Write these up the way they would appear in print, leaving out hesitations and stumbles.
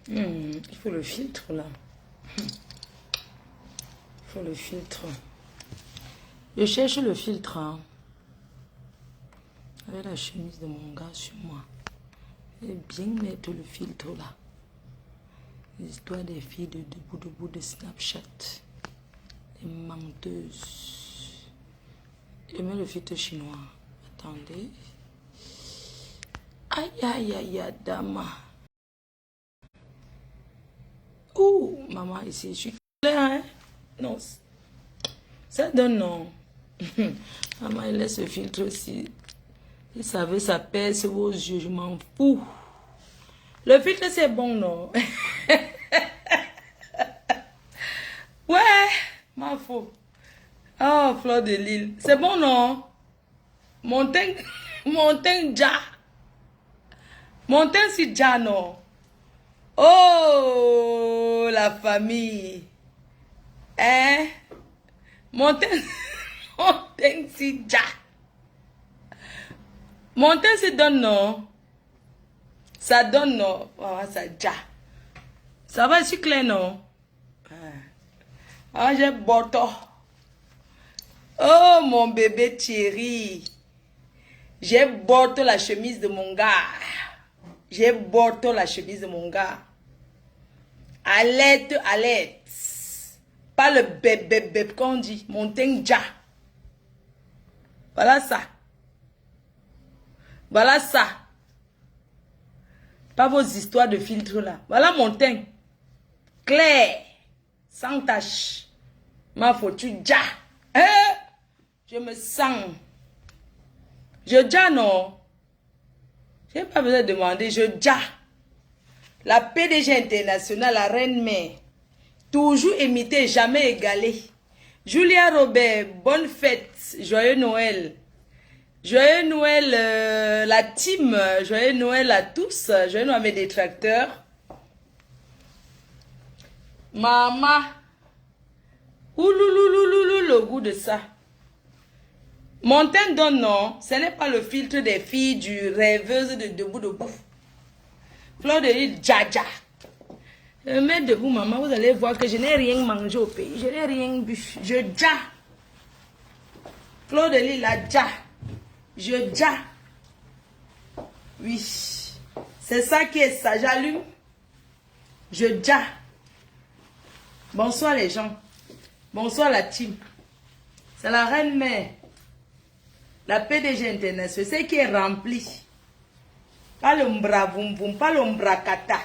Il faut le filtre là. Il faut le filtre. Je cherche le filtre. Hein. Avec la chemise de mon gars sur moi. Et bien mettre le filtre là. L'histoire des filles de debout de Snapchat. Les menteuses. Je mets le filtre chinois. Attendez. Aïe, aïe, aïe, aïe, dama. Ouh, maman, ici, je suis claire, hein? Non, ça donne non. Maman, il laisse le filtre aussi. Vous savez, ça pèse vos yeux, je m'en fous. Le filtre, c'est bon, non? Ouais, ma faute. Oh, fleur de Lille. C'est bon, non? Montagne, montagne, ja. Montagne, si ja, non? Oh, la famille. Hein? Montagne, montagne, si ja. Montagne, si donne, non? Ça donne, non? Oh, ça ja. Ça va, je suis clair, non? Ah, j'ai boto. Oh, mon bébé Thierry. J'ai boto la chemise de mon gars. J'ai boto la chemise de mon gars. Alerte, alerte. Pas le bébé qu'on dit. Montagne ja. Voilà ça. Voilà ça. Pas vos histoires de filtre là. Voilà montagne. Claire. Sans tache. Ma faute, ja. Je me sens. Je ja non. Je n'ai pas besoin de demander. Je ja. La PDG internationale, la reine mère. Toujours imitée, jamais égalée. Julia Robert, bonne fête. Joyeux Noël. Joyeux Noël, la team. Joyeux Noël à tous. Joyeux Noël à mes détracteurs. Maman. Oulouloulouloulou, le goût de ça. Montagne donne non, ce n'est pas le filtre des filles du rêveuse de debout debout. Fleur de l'île, dja. Mais debout, maman, vous allez voir que je n'ai rien mangé au pays. Je n'ai rien bu. Je dja. Fleur de l'île, la dja. Je dja. Oui. C'est ça qui est ça. J'allume. Je dja. Bonsoir les gens. Bonsoir la team. C'est la reine mère. La PDG internationale. C'est qui est rempli. Pas le mbravumvum, pas le mbrakata.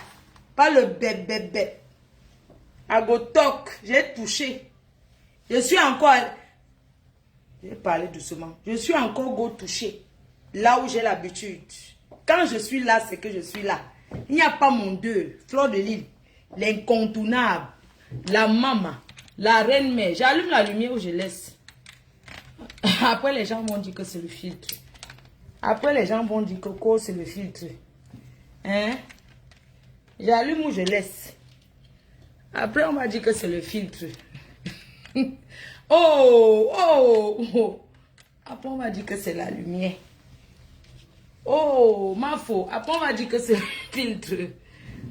Pas le bébé. Agotok. J'ai touché. Je suis encore... Je vais parler doucement. Je suis encore go touché. Là où j'ai l'habitude. Quand je suis là, c'est que je suis là. Il n'y a pas mon deux. Fleur de l'île. L'incontournable. La maman. La reine mère. J'allume la lumière ou je laisse. Après, les gens vont dire que c'est le filtre. Après, les gens vont dire que c'est le filtre. Hein? J'allume ou je laisse. Après, on va dire que c'est le filtre. Oh. Après, on va dire que c'est la lumière. Oh, ma faute. Après, on va dire que c'est le filtre.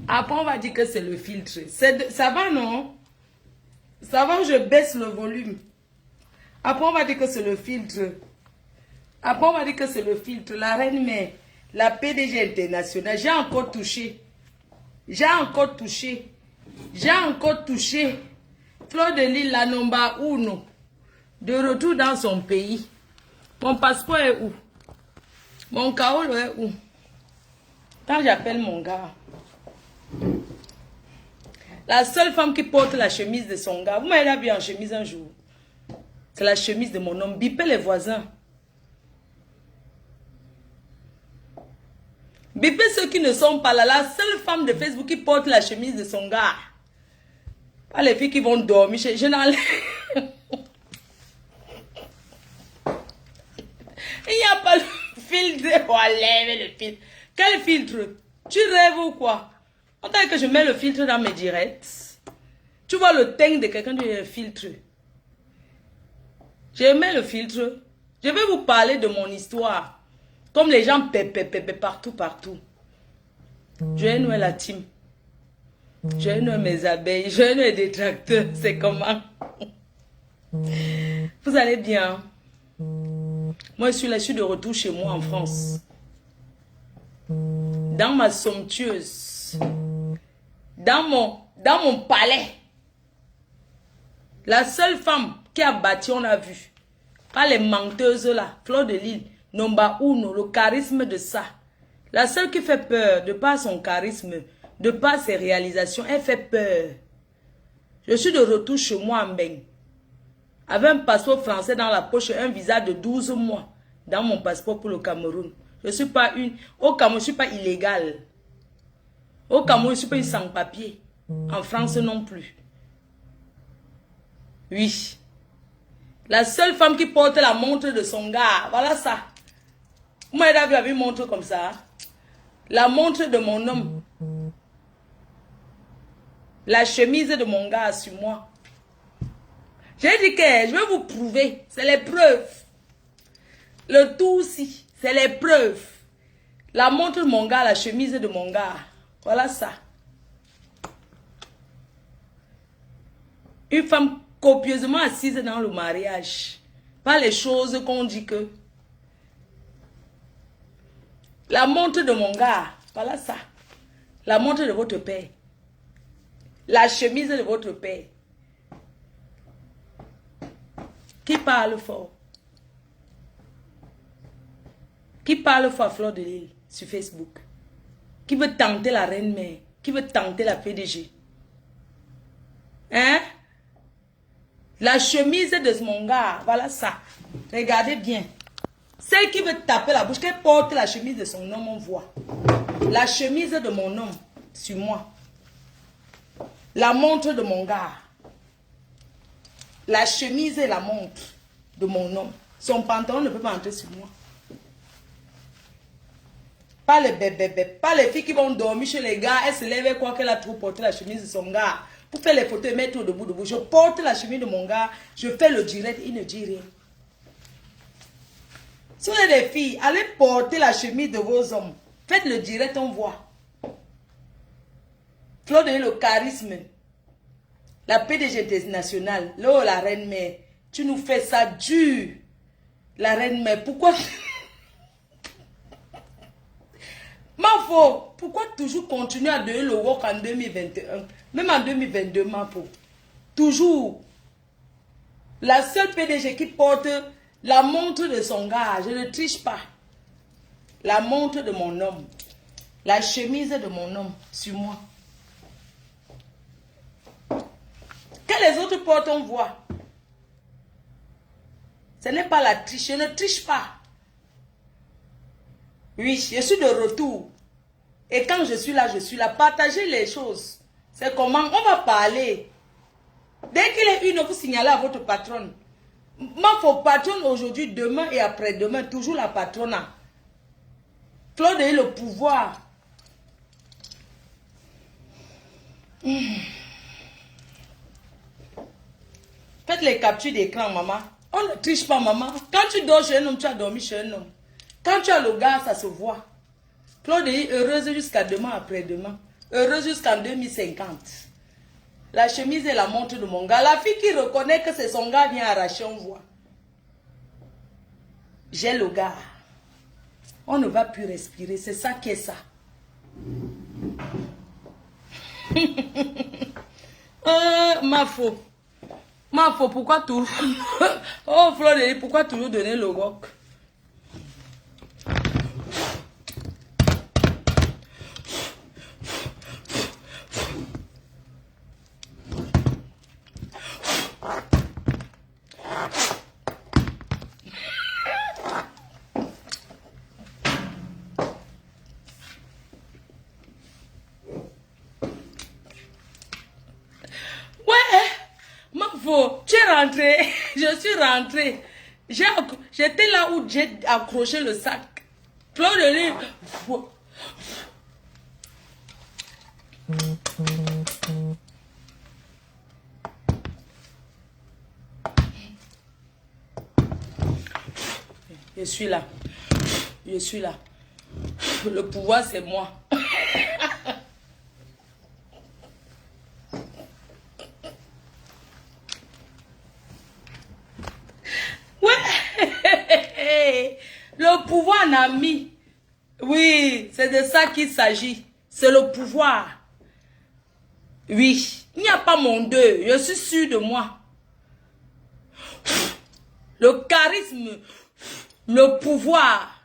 Après, on va dire que c'est le filtre. Ça va, non? Ça va, je baisse le volume. Après, on va dire que c'est le filtre. Après, on va dire que c'est le filtre. La reine mère, la PDG internationale. J'ai encore touché. J'ai encore touché. J'ai encore touché. Fleur de l'île, la number 1. De retour dans son pays. Mon passeport est où? Mon kaolo est où? Quand j'appelle mon gars. La seule femme qui porte la chemise de son gars. Vous m'avez vu en chemise un jour. C'est la chemise de mon homme. Bipez les voisins. Bipez ceux qui ne sont pas là. La seule femme de Facebook qui porte la chemise de son gars. Pas les filles qui vont dormir. Je n'enlève. Il n'y a pas le filtre. On enlève le filtre. Quel filtre? Tu rêves ou quoi? On dirait que je mets le filtre dans mes directs. Tu vois le teint de quelqu'un qui le filtre. Je mets le filtre. Je vais vous parler de mon histoire. Comme les gens pépé partout. Joyeux Noël la team. J'ai une mes abeilles, j'ai une détracteurs, c'est comment? Vous allez bien? Moi, je suis là, je suis de retour chez moi en France. Dans ma somptueuse. Dans mon palais. La seule femme qui a bâti, on a vu. Pas les menteuses là. Fleur de Lille. Nomba Uno, le charisme de ça. La seule qui fait peur, de par son charisme, de par ses réalisations, elle fait peur. Je suis de retour chez moi en Beng. Avec un passeport français dans la poche, un visa de 12 mois dans mon passeport pour le Cameroun. Je ne suis pas une... Au Cameroun, je ne suis pas illégale. Au Cameroun, je ne suis pas une sans-papier. En France non plus. Oui. La seule femme qui porte la montre de son gars, voilà ça. Moi, elle avait une montre comme ça. La montre de mon homme. La chemise de mon gars sur moi. J'ai dit que je vais vous prouver. C'est les preuves. Le tout aussi, c'est les preuves. La montre de mon gars, la chemise de mon gars. Voilà ça. Une femme copieusement assise dans le mariage. Pas les choses qu'on dit que. La montre de mon gars. Voilà ça. La montre de votre père. La chemise de votre père. Qui parle fort? Qui parle fort à Fleur de Lille sur Facebook? Qui veut tenter la reine mère? Qui veut tenter la PDG? Hein? La chemise de mon gars, voilà ça. Regardez bien. Celle qui veut taper la bouche, qu'elle porte la chemise de son homme, on voit. La chemise de mon homme sur moi. La montre de mon gars. La chemise et la montre de mon homme. Son pantalon ne peut pas entrer sur moi. Pas les bébés, pas les filles qui vont dormir chez les gars. Elle se lève et croit qu'elle a trop porté la chemise de son gars. Pour faire les photos et mettre debout. Je porte la chemise de mon gars. Je fais le direct, il ne dit rien. Si vous êtes des filles, allez porter la chemise de vos hommes. Faites le direct, on voit. Fleur de le charisme. La PDG internationale. Là, la reine mère. Tu nous fais ça dur. La reine mère. Pourquoi? Mafo, pourquoi toujours continuer à donner le work en 2021? Même en 2022, Mafo. Toujours. La seule PDG qui porte la montre de son gars. Je ne triche pas. La montre de mon homme. La chemise de mon homme sur moi. Que les autres portent, on voit. Ce n'est pas la triche. Je ne triche pas. Oui, je suis de retour. Et quand je suis là, je suis là. Partagez les choses. C'est comment on va parler. Dès qu'il est une, vous signalez à votre patronne. Ma patronne aujourd'hui, demain et après-demain, toujours la patronne. Fleur de le pouvoir. Faites les captures d'écran, maman. On ne triche pas, maman. Quand tu dors chez un homme, tu as dormi chez un homme. Quand tu as le gars, ça se voit. Claude est heureuse jusqu'à demain, après-demain. Heureuse jusqu'en 2050. La chemise et la montre de mon gars. La fille qui reconnaît que c'est son gars vient arracher, on voit. J'ai le gars. On ne va plus respirer. C'est ça qui est ça. Mafo. Mafo, pourquoi tout? Oh, Fleur, pourquoi toujours donner le rock? Tu es rentré, je suis rentré. J'étais là où j'ai accroché le sac. Fleur de Lille. Je suis là. Je suis là. Le pouvoir, c'est moi. le pouvoir, Nami. Oui, c'est de ça qu'il s'agit. C'est le pouvoir. Oui, il n'y a pas mon deux. Je suis sûr de moi. Le charisme, le pouvoir.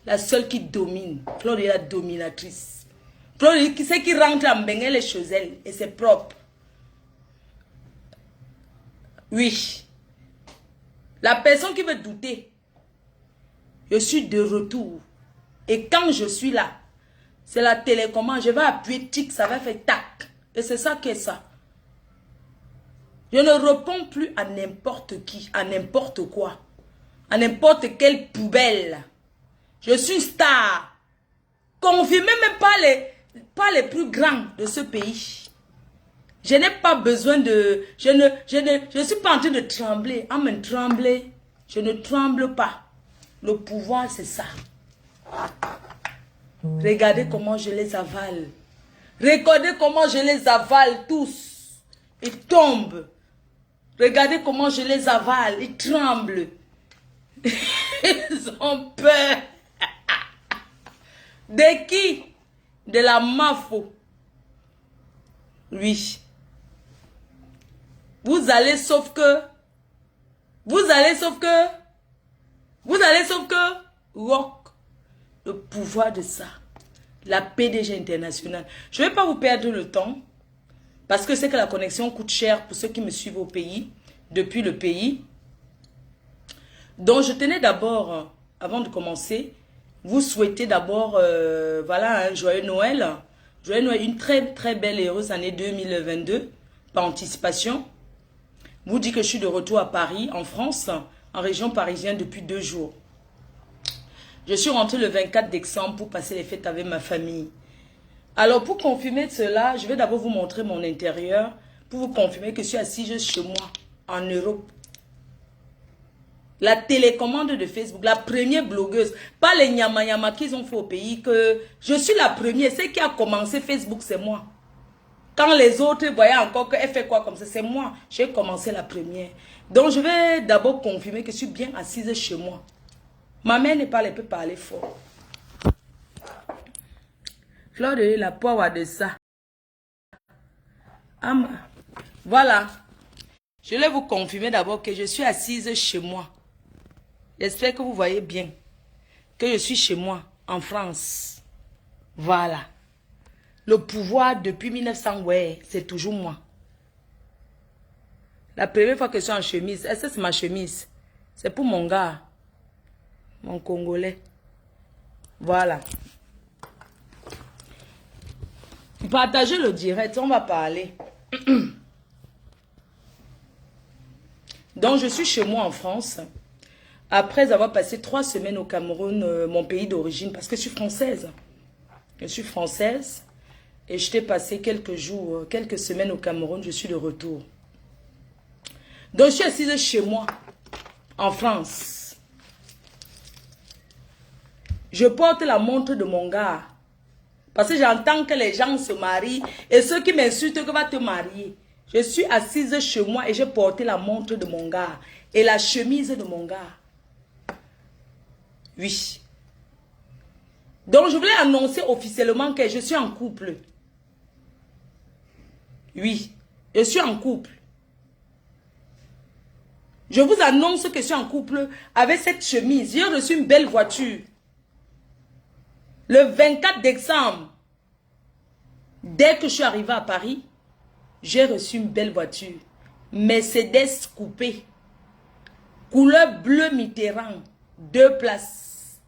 La seule qui domine. Claude est la dominatrice. Claude, qui c'est qui rentre en Benguel les choses, elle, et c'est propre. Oui. La personne qui veut douter, je suis de retour. Et quand je suis là, c'est la télécommande, je vais appuyer tic, ça va faire tac. Et c'est ça qui est ça. Je ne réponds plus à n'importe qui, à n'importe quoi, à n'importe quelle poubelle. Je suis star. Confirmé même par les plus grands de ce pays. Je n'ai pas besoin de... Je ne suis pas en train de trembler. À me trembler, je ne tremble pas. Le pouvoir, c'est ça. Regardez comment je les avale. Regardez comment je les avale tous. Ils tombent. Regardez comment je les avale. Ils tremblent. Ils ont peur. De qui? De la mafo. Oui. Vous allez sauf que rock le pouvoir de ça. La PDG internationale. Je ne vais pas vous perdre le temps parce que c'est que la connexion coûte cher pour ceux qui me suivent au pays, depuis le pays. Donc je tenais d'abord, avant de commencer, vous souhaiter d'abord, voilà, un joyeux Noël. Joyeux Noël, une très très belle et heureuse année 2022, par anticipation. Vous dis que je suis de retour à Paris, en France, en région parisienne depuis 2 jours. Je suis rentrée le 24 décembre pour passer les fêtes avec ma famille. Alors pour confirmer cela, je vais d'abord vous montrer mon intérieur, pour vous confirmer que je suis assise chez moi, en Europe. La télécommande de Facebook, la première blogueuse, pas les nyama qu'ils ont fait au pays, que je suis la première. Celle qui a commencé Facebook, c'est moi. Quand les autres voyaient encore qu'elle fait quoi comme ça, c'est moi. J'ai commencé la première. Donc je vais d'abord confirmer que je suis bien assise chez moi. Ma mère ne parle, elle peut parler fort. Fleur de la poire de ça. Voilà. Je vais vous confirmer d'abord que je suis assise chez moi. J'espère que vous voyez bien que je suis chez moi, en France. Voilà. Le pouvoir depuis 1900, ouais, c'est toujours moi. La première fois que je suis en chemise, est-ce que c'est ma chemise? C'est pour mon gars, mon Congolais. Voilà. Partagez le direct, on va parler. Donc, je suis chez moi en France. Après avoir passé 3 semaines au Cameroun, mon pays d'origine, parce que je suis française. Je suis française. Et je t'ai passé quelques jours, quelques semaines au Cameroun, je suis de retour. Donc, je suis assise chez moi, en France. Je porte la montre de mon gars. Parce que j'entends que les gens se marient. Et ceux qui m'insultent que va te marier. Je suis assise chez moi et j'ai porté la montre de mon gars. Et la chemise de mon gars. Oui. Donc, je voulais annoncer officiellement que je suis en couple. Oui, je suis en couple. Je vous annonce que je suis en couple avec cette chemise. J'ai reçu une belle voiture. Le 24 décembre, dès que je suis arrivée à Paris, j'ai reçu une belle voiture. Mercedes coupée. Couleur bleu Mitterrand. 2 places.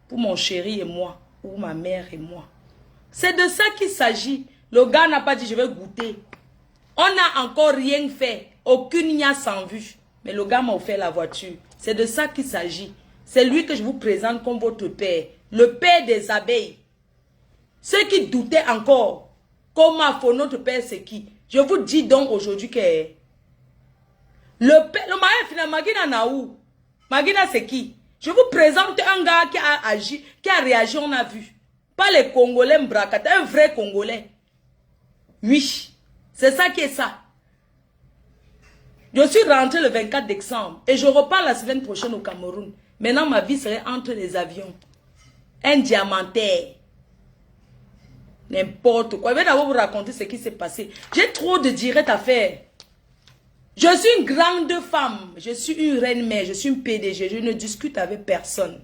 Pour mon chéri et moi. Ou ma mère et moi. C'est de ça qu'il s'agit. Le gars n'a pas dit je vais goûter. On n'a encore rien fait. Aucune nia sans vue. Mais le gars m'a offert la voiture. C'est de ça qu'il s'agit. C'est lui que je vous présente comme votre père. Le père des abeilles. Ceux qui doutaient encore. Comment faut notre père c'est qui? Je vous dis donc aujourd'hui que le père, le mari finalement Magina Naou. Magina c'est qui? Je vous présente un gars qui a agi, qui a réagi, on a vu. Pas les Congolais mbrakata, un vrai Congolais. Oui. C'est ça qui est ça. Je suis rentré le 24 décembre et je repars la semaine prochaine au Cameroun. Maintenant, ma vie serait entre les avions. Un diamantaire. N'importe quoi. Je vais d'abord vous raconter ce qui s'est passé. J'ai trop de directs à faire. Je suis une grande femme. Je suis une reine-mère. Je suis une PDG. Je ne discute avec personne.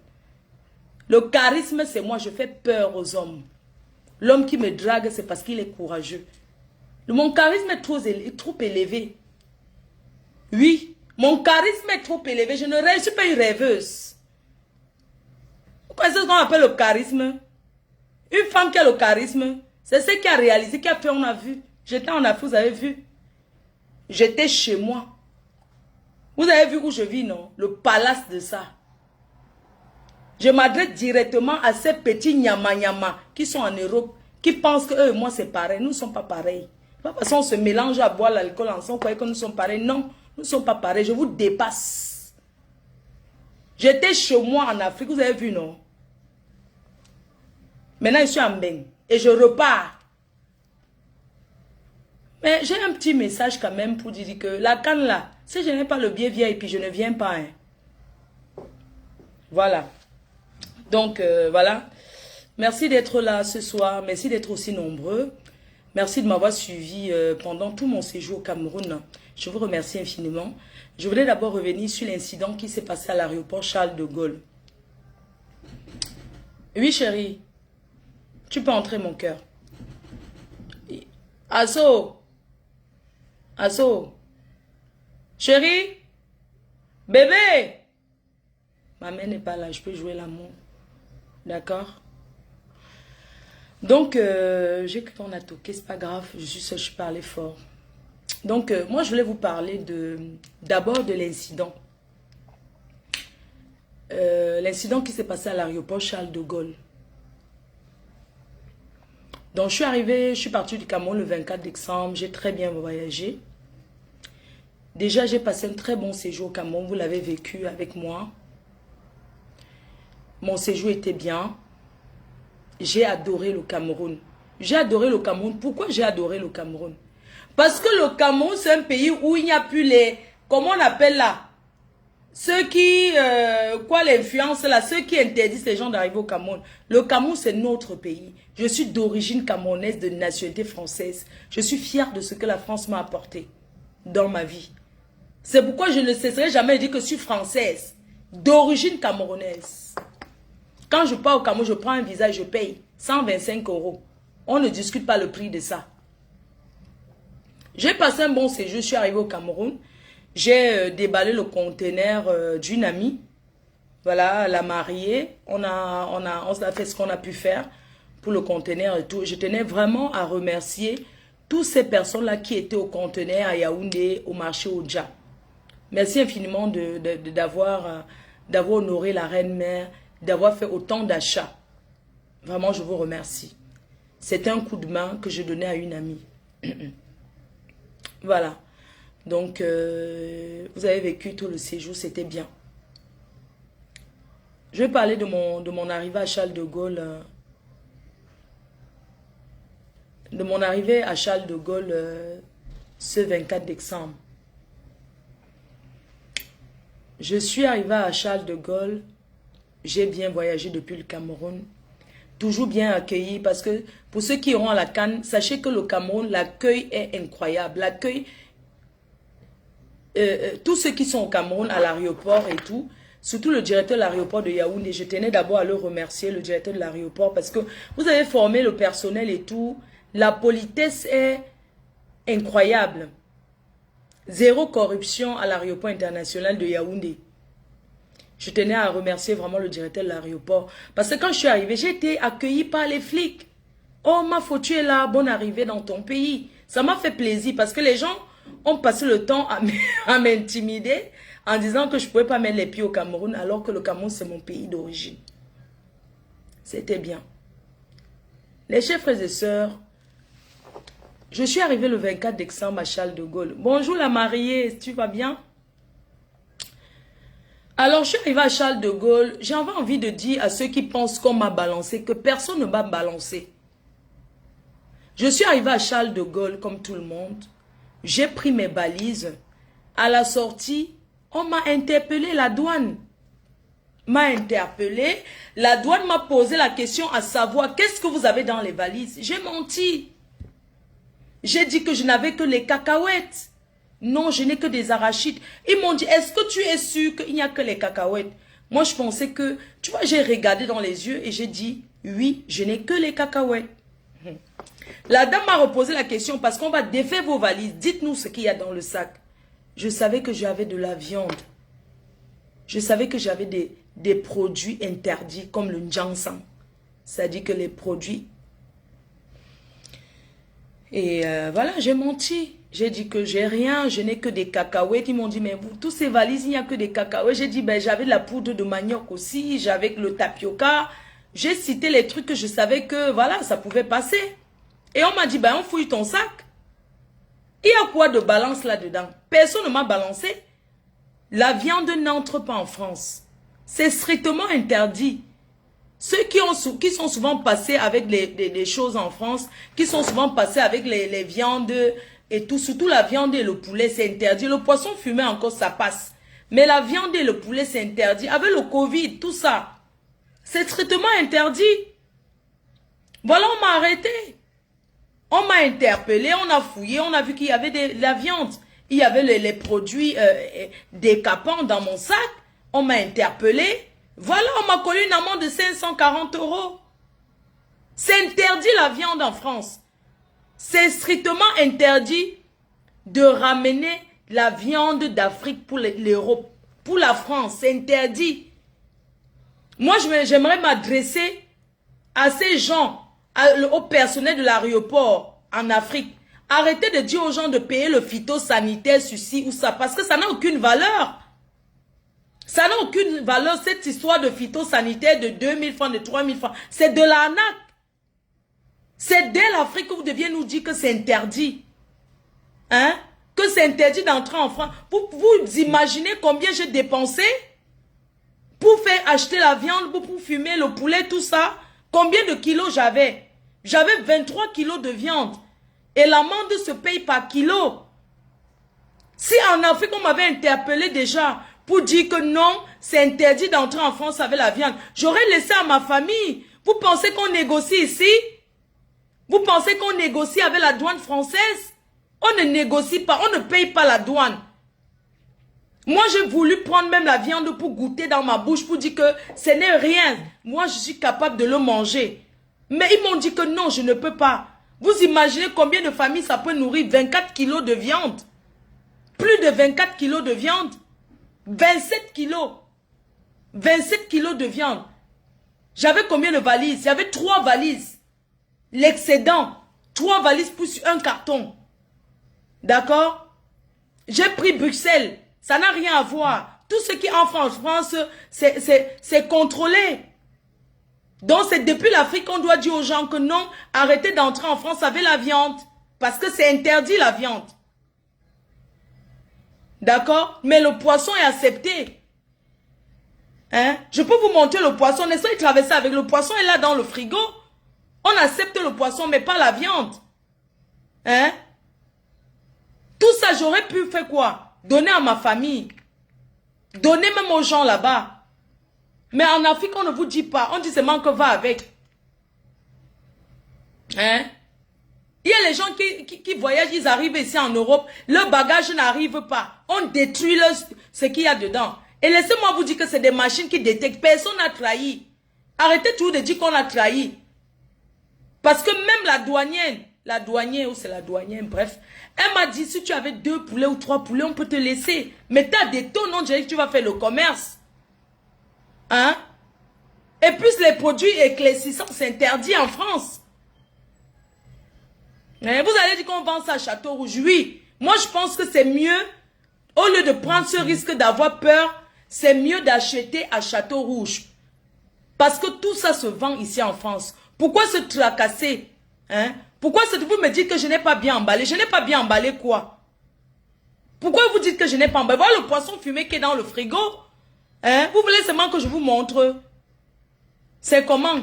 Le charisme, c'est moi. Je fais peur aux hommes. L'homme qui me drague, c'est parce qu'il est courageux. Mon charisme est trop élevé. Oui, mon charisme est trop élevé. Je ne suis pas une rêveuse. Vous connaissez ce qu'on appelle le charisme? Une femme qui a le charisme, c'est ce qui a réalisé, qui a fait, on a vu. J'étais en Afrique, vous avez vu. J'étais chez moi. Vous avez vu où je vis, non? Le palace de ça. Je m'adresse directement à ces petits nyama-nyama qui sont en Europe, qui pensent que eux et moi c'est pareil. Nous ne sommes pas pareils. Pas parce qu'on se mélange à boire l'alcool ensemble, croyez que nous sommes pareils. Non, nous ne sommes pas pareils. Je vous dépasse. J'étais chez moi en Afrique, vous avez vu, non? Maintenant, je suis en bain et je repars. Mais j'ai un petit message quand même pour dire que la canne là, si je n'ai pas le billet VIP, je ne viens pas. Hein. Voilà. Donc, voilà. Merci d'être là ce soir. Merci d'être aussi nombreux. Merci de m'avoir suivi pendant tout mon séjour au Cameroun. Je vous remercie infiniment. Je voulais d'abord revenir sur l'incident qui s'est passé à l'aéroport Charles de Gaulle. Oui, chérie. Tu peux entrer mon cœur. Asso. Asso. Chérie. Bébé. Ma mère n'est pas là. Je peux jouer l'amour. D'accord? Donc, j'ai cru qu'on a toqué. C'est pas grave. Je suis seule. Je parlais fort. Donc, moi, je voulais vous parler d'abord de l'incident. L'incident qui s'est passé à l'aéroport Charles de Gaulle. Donc, je suis partie du Cameroun le 24 décembre. J'ai très bien voyagé. Déjà, j'ai passé un très bon séjour au Cameroun. Vous l'avez vécu avec moi. Mon séjour était bien. J'ai adoré le Cameroun. J'ai adoré le Cameroun. Pourquoi j'ai adoré le Cameroun? Parce que le Cameroun, c'est un pays où il n'y a plus les... Comment on appelle là? Ceux qui... quoi l'influence là? Ceux qui interdisent les gens d'arriver au Cameroun. Le Cameroun, c'est notre pays. Je suis d'origine camerounaise, de nationalité française. Je suis fière de ce que la France m'a apporté dans ma vie. C'est pourquoi je ne cesserai jamais de dire que je suis française. D'origine camerounaise. Quand je pars au Cameroun, je prends un visa et je paye 125 €. On ne discute pas le prix de ça. J'ai passé un bon séjour, je suis arrivé au Cameroun. J'ai déballé le conteneur d'une amie. Voilà, la mariée. On a fait ce qu'on a pu faire pour le conteneur et tout. Je tenais vraiment à remercier toutes ces personnes-là qui étaient au conteneur à Yaoundé, au marché Oja. Merci infiniment d'avoir honoré la reine-mère, d'avoir fait autant d'achats. Vraiment, je vous remercie. C'était un coup de main que je donnais à une amie. Voilà. Donc, vous avez vécu tout le séjour, c'était bien. Je vais parler de mon arrivée à Charles de Gaulle. De mon arrivée à Charles de Gaulle ce 24 décembre. Je suis arrivée à Charles de Gaulle. J'ai bien voyagé depuis le Cameroun. Toujours bien accueilli parce que pour ceux qui iront à la CAN, sachez que le Cameroun, l'accueil est incroyable. L'accueil, tous ceux qui sont au Cameroun à l'aéroport et tout, surtout le directeur de l'aéroport de Yaoundé, je tenais d'abord à le remercier, le directeur de l'aéroport, parce que vous avez formé le personnel et tout. La politesse est incroyable. Zéro corruption à l'aéroport international de Yaoundé. Je tenais à remercier vraiment le directeur de l'aéroport. Parce que quand je suis arrivée, j'ai été accueillie par les flics. Oh, ma faute, tu es là, bonne arrivée dans ton pays. Ça m'a fait plaisir parce que les gens ont passé le temps à m'intimider en disant que je ne pouvais pas mettre les pieds au Cameroun alors que le Cameroun, c'est mon pays d'origine. C'était bien. Les chers frères et sœurs, je suis arrivée le 24 décembre à Charles de Gaulle. Bonjour la mariée, tu vas bien? Alors, je suis arrivée à Charles de Gaulle. J'avais envie de dire à ceux qui pensent qu'on m'a balancé que personne ne m'a balancé. Je suis arrivée à Charles de Gaulle comme tout le monde. J'ai pris mes balises. À la sortie, on m'a interpellé la douane. m'a interpellé. La douane m'a posé la question à savoir qu'est-ce que vous avez dans les valises. J'ai menti. J'ai dit que je n'avais que les cacahuètes. Non, je n'ai que des arachides. Ils m'ont dit, est-ce que tu es sûr qu'il n'y a que les cacahuètes? Moi, je pensais que, tu vois, j'ai regardé dans les yeux et j'ai dit, oui, je n'ai que les cacahuètes. La dame m'a reposé la question parce qu'on va défaire vos valises. Dites-nous ce qu'il y a dans le sac. Je savais que j'avais de la viande. Je savais que j'avais des produits interdits comme le ginseng. C'est-à-dire que les produits... Et voilà, j'ai menti. J'ai dit que j'ai rien, je n'ai que des cacahuètes. Ils m'ont dit, mais vous, tous ces valises, il n'y a que des cacahuètes. J'ai dit, ben j'avais de la poudre de manioc aussi, j'avais le tapioca. J'ai cité les trucs que je savais que, voilà, ça pouvait passer. Et on m'a dit, ben on fouille ton sac. Il y a quoi de balance là-dedans? Personne ne m'a balancé. La viande n'entre pas en France. C'est strictement interdit. Ceux qui sont souvent passés avec les choses en France, qui sont souvent passés avec les viandes et tout, surtout la viande et le poulet, c'est interdit. Le poisson fumé encore, ça passe. Mais la viande et le poulet, c'est interdit. Avec le Covid, tout ça, c'est strictement interdit. Voilà, on m'a arrêté. On m'a interpellé, on a fouillé, on a vu qu'il y avait de la viande. Il y avait les produits décapants dans mon sac. On m'a interpellé. Voilà, on m'a collé une amende de 540 €. C'est interdit la viande en France. C'est strictement interdit de ramener la viande d'Afrique pour l'Europe. Pour la France, c'est interdit. Moi, j'aimerais m'adresser à ces gens, au personnel de l'aéroport en Afrique. Arrêtez de dire aux gens de payer le phytosanitaire, ceci ou ça, parce que ça n'a aucune valeur. Ça n'a aucune valeur, cette histoire de phytosanitaire de 2000 francs, de 3000 francs. C'est de l'arnaque. C'est dès l'Afrique que vous deviez nous dire que c'est interdit. Hein? Que c'est interdit d'entrer en France. Vous imaginez combien j'ai dépensé pour faire acheter la viande, pour fumer le poulet, tout ça? Combien de kilos j'avais? J'avais 23 kilos de viande. Et l'amende se paye par kilo. Si en Afrique, on m'avait interpellé déjà pour dire que non, c'est interdit d'entrer en France avec la viande, j'aurais laissé à ma famille. Vous pensez qu'on négocie ici? Vous pensez qu'on négocie avec la douane française? On ne négocie pas, on ne paye pas la douane. Moi, j'ai voulu prendre même la viande pour goûter dans ma bouche, pour dire que ce n'est rien. Moi, je suis capable de le manger. Mais ils m'ont dit que non, je ne peux pas. Vous imaginez combien de familles ça peut nourrir? 24 kilos de viande. Plus de 24 kilos de viande. 27 kilos. 27 kilos de viande. J'avais combien de valises? Il y avait 3 valises. L'excédent. 3 valises plus un carton. D'accord? J'ai pris Bruxelles. Ça n'a rien à voir. Tout ce qui entre en France, c'est contrôlé. Donc c'est depuis l'Afrique qu'on doit dire aux gens que non, arrêtez d'entrer en France avec la viande. Parce que c'est interdit la viande. D'accord? Mais le poisson est accepté. Hein? Je peux vous montrer le poisson. Laissez-moi traverser avec le poisson est là dans le frigo. On accepte le poisson mais pas la viande. Hein? Tout ça, j'aurais pu faire quoi? Donner à ma famille. Donner même aux gens là-bas. Mais en Afrique, on ne vous dit pas. On dit seulement que va avec. Hein? Il y a les gens qui voyagent, ils arrivent ici en Europe. Leur bagage n'arrive pas. On détruit ce qu'il y a dedans. Et laissez-moi vous dire que c'est des machines qui détectent. Personne n'a trahi. Arrêtez toujours de dire qu'on a trahi. Parce que même la douanière, ou c'est la douanière, bref. Elle m'a dit, si tu avais 2 poulets ou 3 poulets, on peut te laisser. Mais tu as des tonnes, on dirait que tu vas faire le commerce. Hein? Et puis les produits éclaircissants, c'est interdit en France. Vous allez dire qu'on vend ça à Château-Rouge. Oui. Moi, je pense que c'est mieux, au lieu de prendre ce risque d'avoir peur, c'est mieux d'acheter à Château-Rouge. Parce que tout ça se vend ici en France. Pourquoi se tracasser? Hein? Pourquoi vous me dites que je n'ai pas bien emballé? Je n'ai pas bien emballé quoi? Pourquoi vous dites que je n'ai pas emballé? Voilà le poisson fumé qui est dans le frigo. Hein? Vous voulez seulement que je vous montre? C'est comment?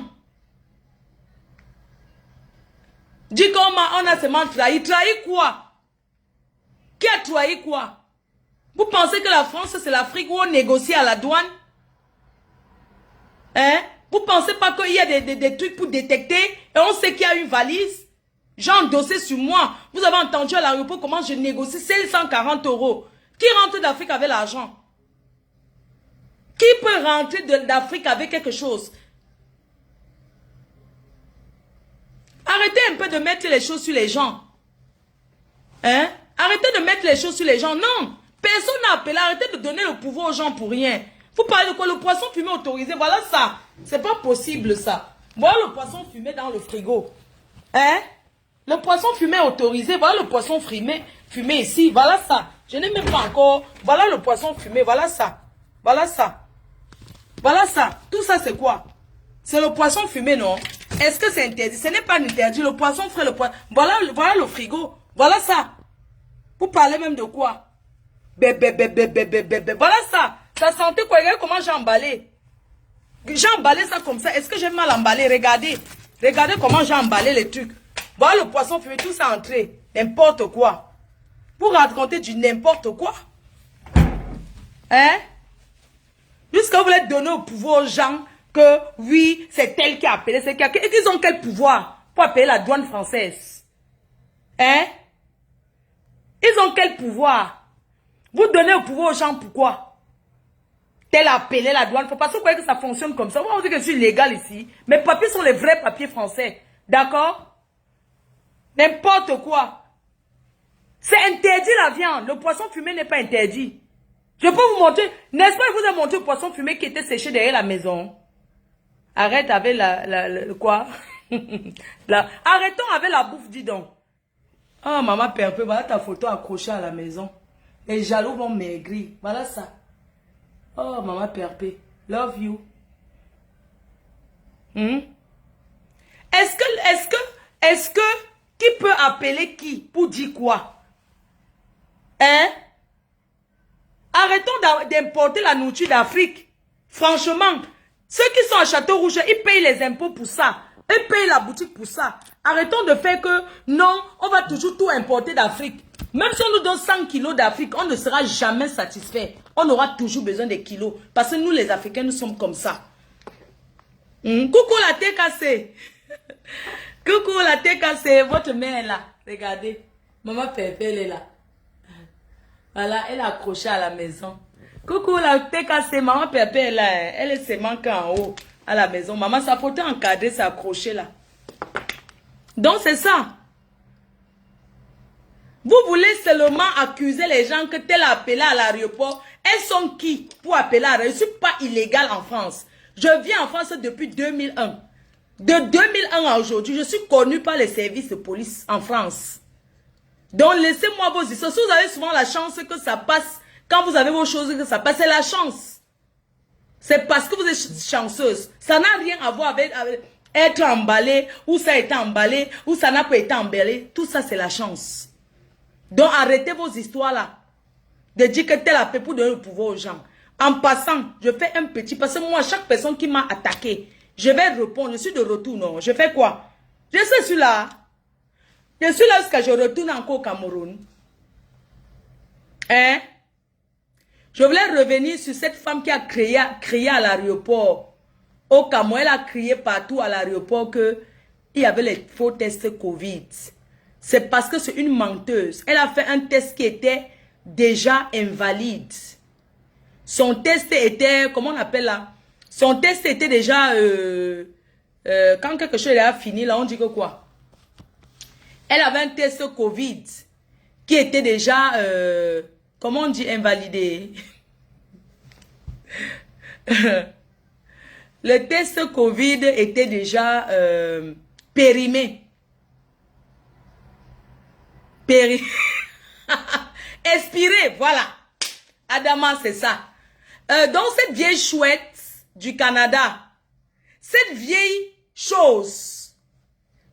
Dis qu'on a seulement trahi. Trahi quoi? Qui a trahi quoi? Vous pensez que la France, c'est l'Afrique où on négocie à la douane? Hein? Vous pensez pas qu'il y a des trucs pour détecter et on sait qu'il y a une valise? J'ai endossé sur moi. Vous avez entendu à l'aéroport comment je négocie 540 €. Qui rentre d'Afrique avec l'argent? Qui peut rentrer d'Afrique avec quelque chose? Arrêtez un peu de mettre les choses sur les gens. Hein? Arrêtez de mettre les choses sur les gens. Non. Personne n'a appelé. Arrêtez de donner le pouvoir aux gens pour rien. Vous parlez de quoi? Le poisson fumé autorisé. Voilà ça. C'est pas possible ça. Voilà le poisson fumé dans le frigo. Hein? Le poisson fumé autorisé. Voilà le poisson fumé ici. Voilà ça. Je n'ai même pas encore. Voilà le poisson fumé. Voilà ça. Voilà ça. Voilà ça. Tout ça c'est quoi? C'est le poisson fumé, non? Est-ce que c'est interdit? Ce n'est pas interdit. Le poisson frais, le poisson. Voilà le frigo. Voilà ça. Vous parlez même de quoi? Voilà ça. Ça sentait quoi? Regardez comment j'ai emballé. J'ai emballé ça comme ça. Est-ce que j'ai mal emballé? Regardez. Regardez comment j'ai emballé les trucs. Voilà le poisson fumé, tout ça entré. N'importe quoi. Vous racontez du n'importe quoi. Hein? Jusqu'à vous voulez donner au pouvoir aux gens que oui, c'est elle qui a appelé. C'est quelqu'un. Et ils ont quel pouvoir pour appeler la douane française? Hein? Ils ont quel pouvoir? Vous donnez au pouvoir aux gens pourquoi? Tel appelé la douane. Parce que vous voyez que ça fonctionne comme ça. Vous dites que je suis légal ici. Mes papiers sont les vrais papiers français. D'accord? N'importe quoi. C'est interdit la viande. Le poisson fumé n'est pas interdit. Je peux vous montrer. N'est-ce pas que je vous ai montré le poisson fumé qui était séché derrière la maison? Arrête avec quoi? Arrêtons avec la bouffe, dis donc. Ah, maman Perpé, voilà ta photo accrochée à la maison. Les jaloux vont maigrir. Voilà ça. Oh, maman Perpé, love you. Est-ce que, qui peut appeler qui pour dire quoi? Hein? Arrêtons d'importer la nourriture d'Afrique. Franchement, ceux qui sont à Château-Rouge, ils payent les impôts pour ça. Ils payent la boutique pour ça. Arrêtons de faire que, non, on va toujours tout importer d'Afrique. Même si on nous donne 100 kilos d'Afrique, on ne sera jamais satisfait. On aura toujours besoin des kilos. Parce que nous, les Africains, nous sommes comme ça. Coucou la TKC. Coucou la TKC. Votre mère est là. Regardez. Maman Pépé, elle est là. Voilà, elle est accrochée à la maison. Coucou la TKC. Maman Pépé est là. Elle se manque en haut à la maison. Maman, sa photo encadrée, c'est accroché là. Donc c'est ça. Vous voulez seulement accuser les gens que tel a appelé à l'aéroport. Elles sont qui pour appeler à l'aéroport? Je ne suis pas illégale en France. Je vis en France depuis 2001. De 2001 à aujourd'hui, je suis connue par les services de police en France. Donc laissez-moi vos histoires. Si vous avez souvent la chance que ça passe, quand vous avez vos choses que ça passe, c'est la chance. C'est parce que vous êtes chanceuse. Ça n'a rien à voir avec être emballé, ou ça a été emballé, ou ça n'a pas été emballé. Tout ça, c'est la chance. Donc arrêtez vos histoires là. De dire que tel a fait pour donner le pouvoir aux gens. En passant, je fais un petit... Parce que moi, chaque personne qui m'a attaqué, je vais répondre. Je suis de retour, non? Je fais quoi? Je suis là. Je suis là jusqu'à je retourne encore au Cameroun. Hein? Je voulais revenir sur cette femme qui a crié à l'aéroport. Au Cameroun, elle a crié partout à l'aéroport qu'il y avait les faux tests Covid. C'est parce que c'est une menteuse. Elle a fait un test qui était déjà invalide. Son test était, comment on appelle là? Son test était déjà, quand quelque chose a fini, là, on dit que quoi? Elle avait un test Covid qui était déjà, comment on dit invalidé? Le test Covid était déjà périmé. Expiré, voilà. Adama, c'est ça. Donc, cette vieille chouette du Canada, cette vieille chose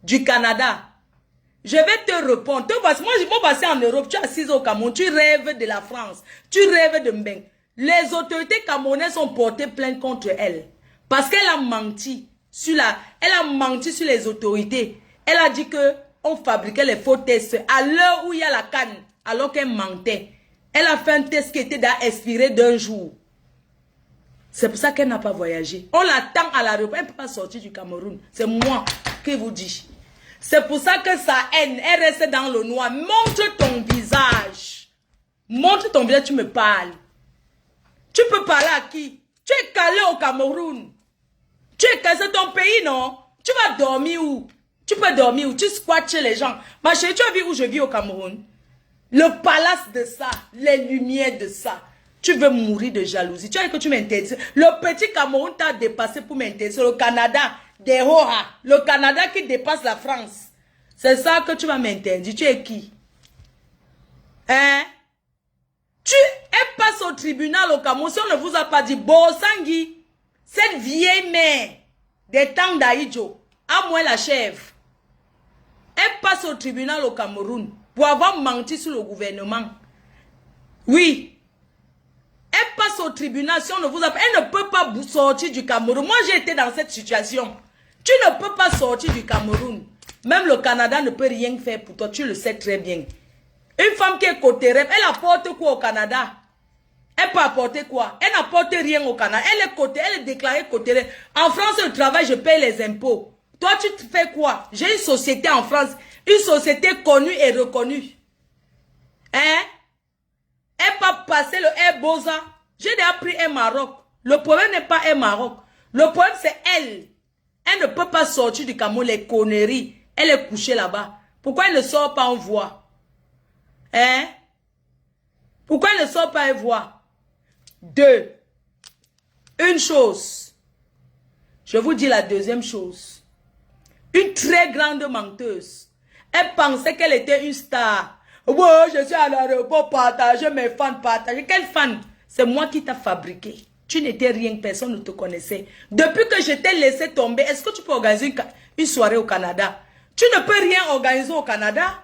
du Canada, je vais te répondre. Moi, je suis passé en Europe, tu es assise au Cameroun, tu rêves de la France, tu rêves de Mbeng. Les autorités camerounaises ont porté plainte contre elle. Parce qu'elle a menti sur les autorités. Elle a dit que on fabriquait les faux tests à l'heure où il y a la canne, alors qu'elle mentait. Elle a fait un test qui était expiré d'un jour. C'est pour ça qu'elle n'a pas voyagé. On l'attend à l'aéroport. Elle ne peut pas sortir du Cameroun. C'est moi qui vous dis. C'est pour ça que sa haine, elle reste dans le noir. Montre ton visage. Montre ton visage, tu me parles. Tu peux parler à qui? Tu es calé au Cameroun. Tu es calé, c'est ton pays, non? Tu vas dormir où? Tu peux dormir où? Tu squattes chez les gens. Ma chérie, tu as vu où je vis au Cameroun? Le palace de ça, les lumières de ça. Tu veux mourir de jalousie. Tu as dit que tu m'interdises. Le petit Cameroun t'a dépassé pour m'interdiser. Le Canada, des Hoha. Le Canada qui dépasse la France. C'est ça que tu vas m'interdire. Tu es qui? Hein? Elle passe au tribunal au Cameroun. Si on ne vous a pas dit, Bosangui, cette vieille mère des temps d'Aïdjo, à moins la chèvre. Elle passe au tribunal au Cameroun pour avoir menti sur le gouvernement. Oui. Elle passe au tribunal si on ne vous a pas... Elle ne peut pas sortir du Cameroun. Moi, j'ai été dans cette situation. Tu ne peux pas sortir du Cameroun. Même le Canada ne peut rien faire pour toi. Tu le sais très bien. Une femme qui est côté rêve, elle apporte quoi au Canada? Elle peut apporter quoi? Elle n'apporte rien au Canada. Elle est côté, elle est déclarée côté rêve. En France, je travaille, je paye les impôts. Toi, tu te fais quoi? J'ai une société en France. Une société connue et reconnue. Hein? Elle peut passer le Air Boza. J'ai déjà pris Air Maroc. Le problème n'est pas Air Maroc. Le problème, c'est elle. Elle ne peut pas sortir du Cameroun, les conneries. Elle est couchée là-bas. Pourquoi elle ne sort pas en voie? Hein? Pourquoi elle ne sort pas en voie? Deux. Une chose. Je vous dis la deuxième chose. Une très grande menteuse. Elle pensait qu'elle était une star. Ouais, je suis à l'aéroport, partager mes fans, partager. Quel fan? C'est moi qui t'ai fabriqué. Tu n'étais rien, personne ne te connaissait. Depuis que je t'ai laissé tomber, est-ce que tu peux organiser une soirée au Canada? Tu ne peux rien organiser au Canada.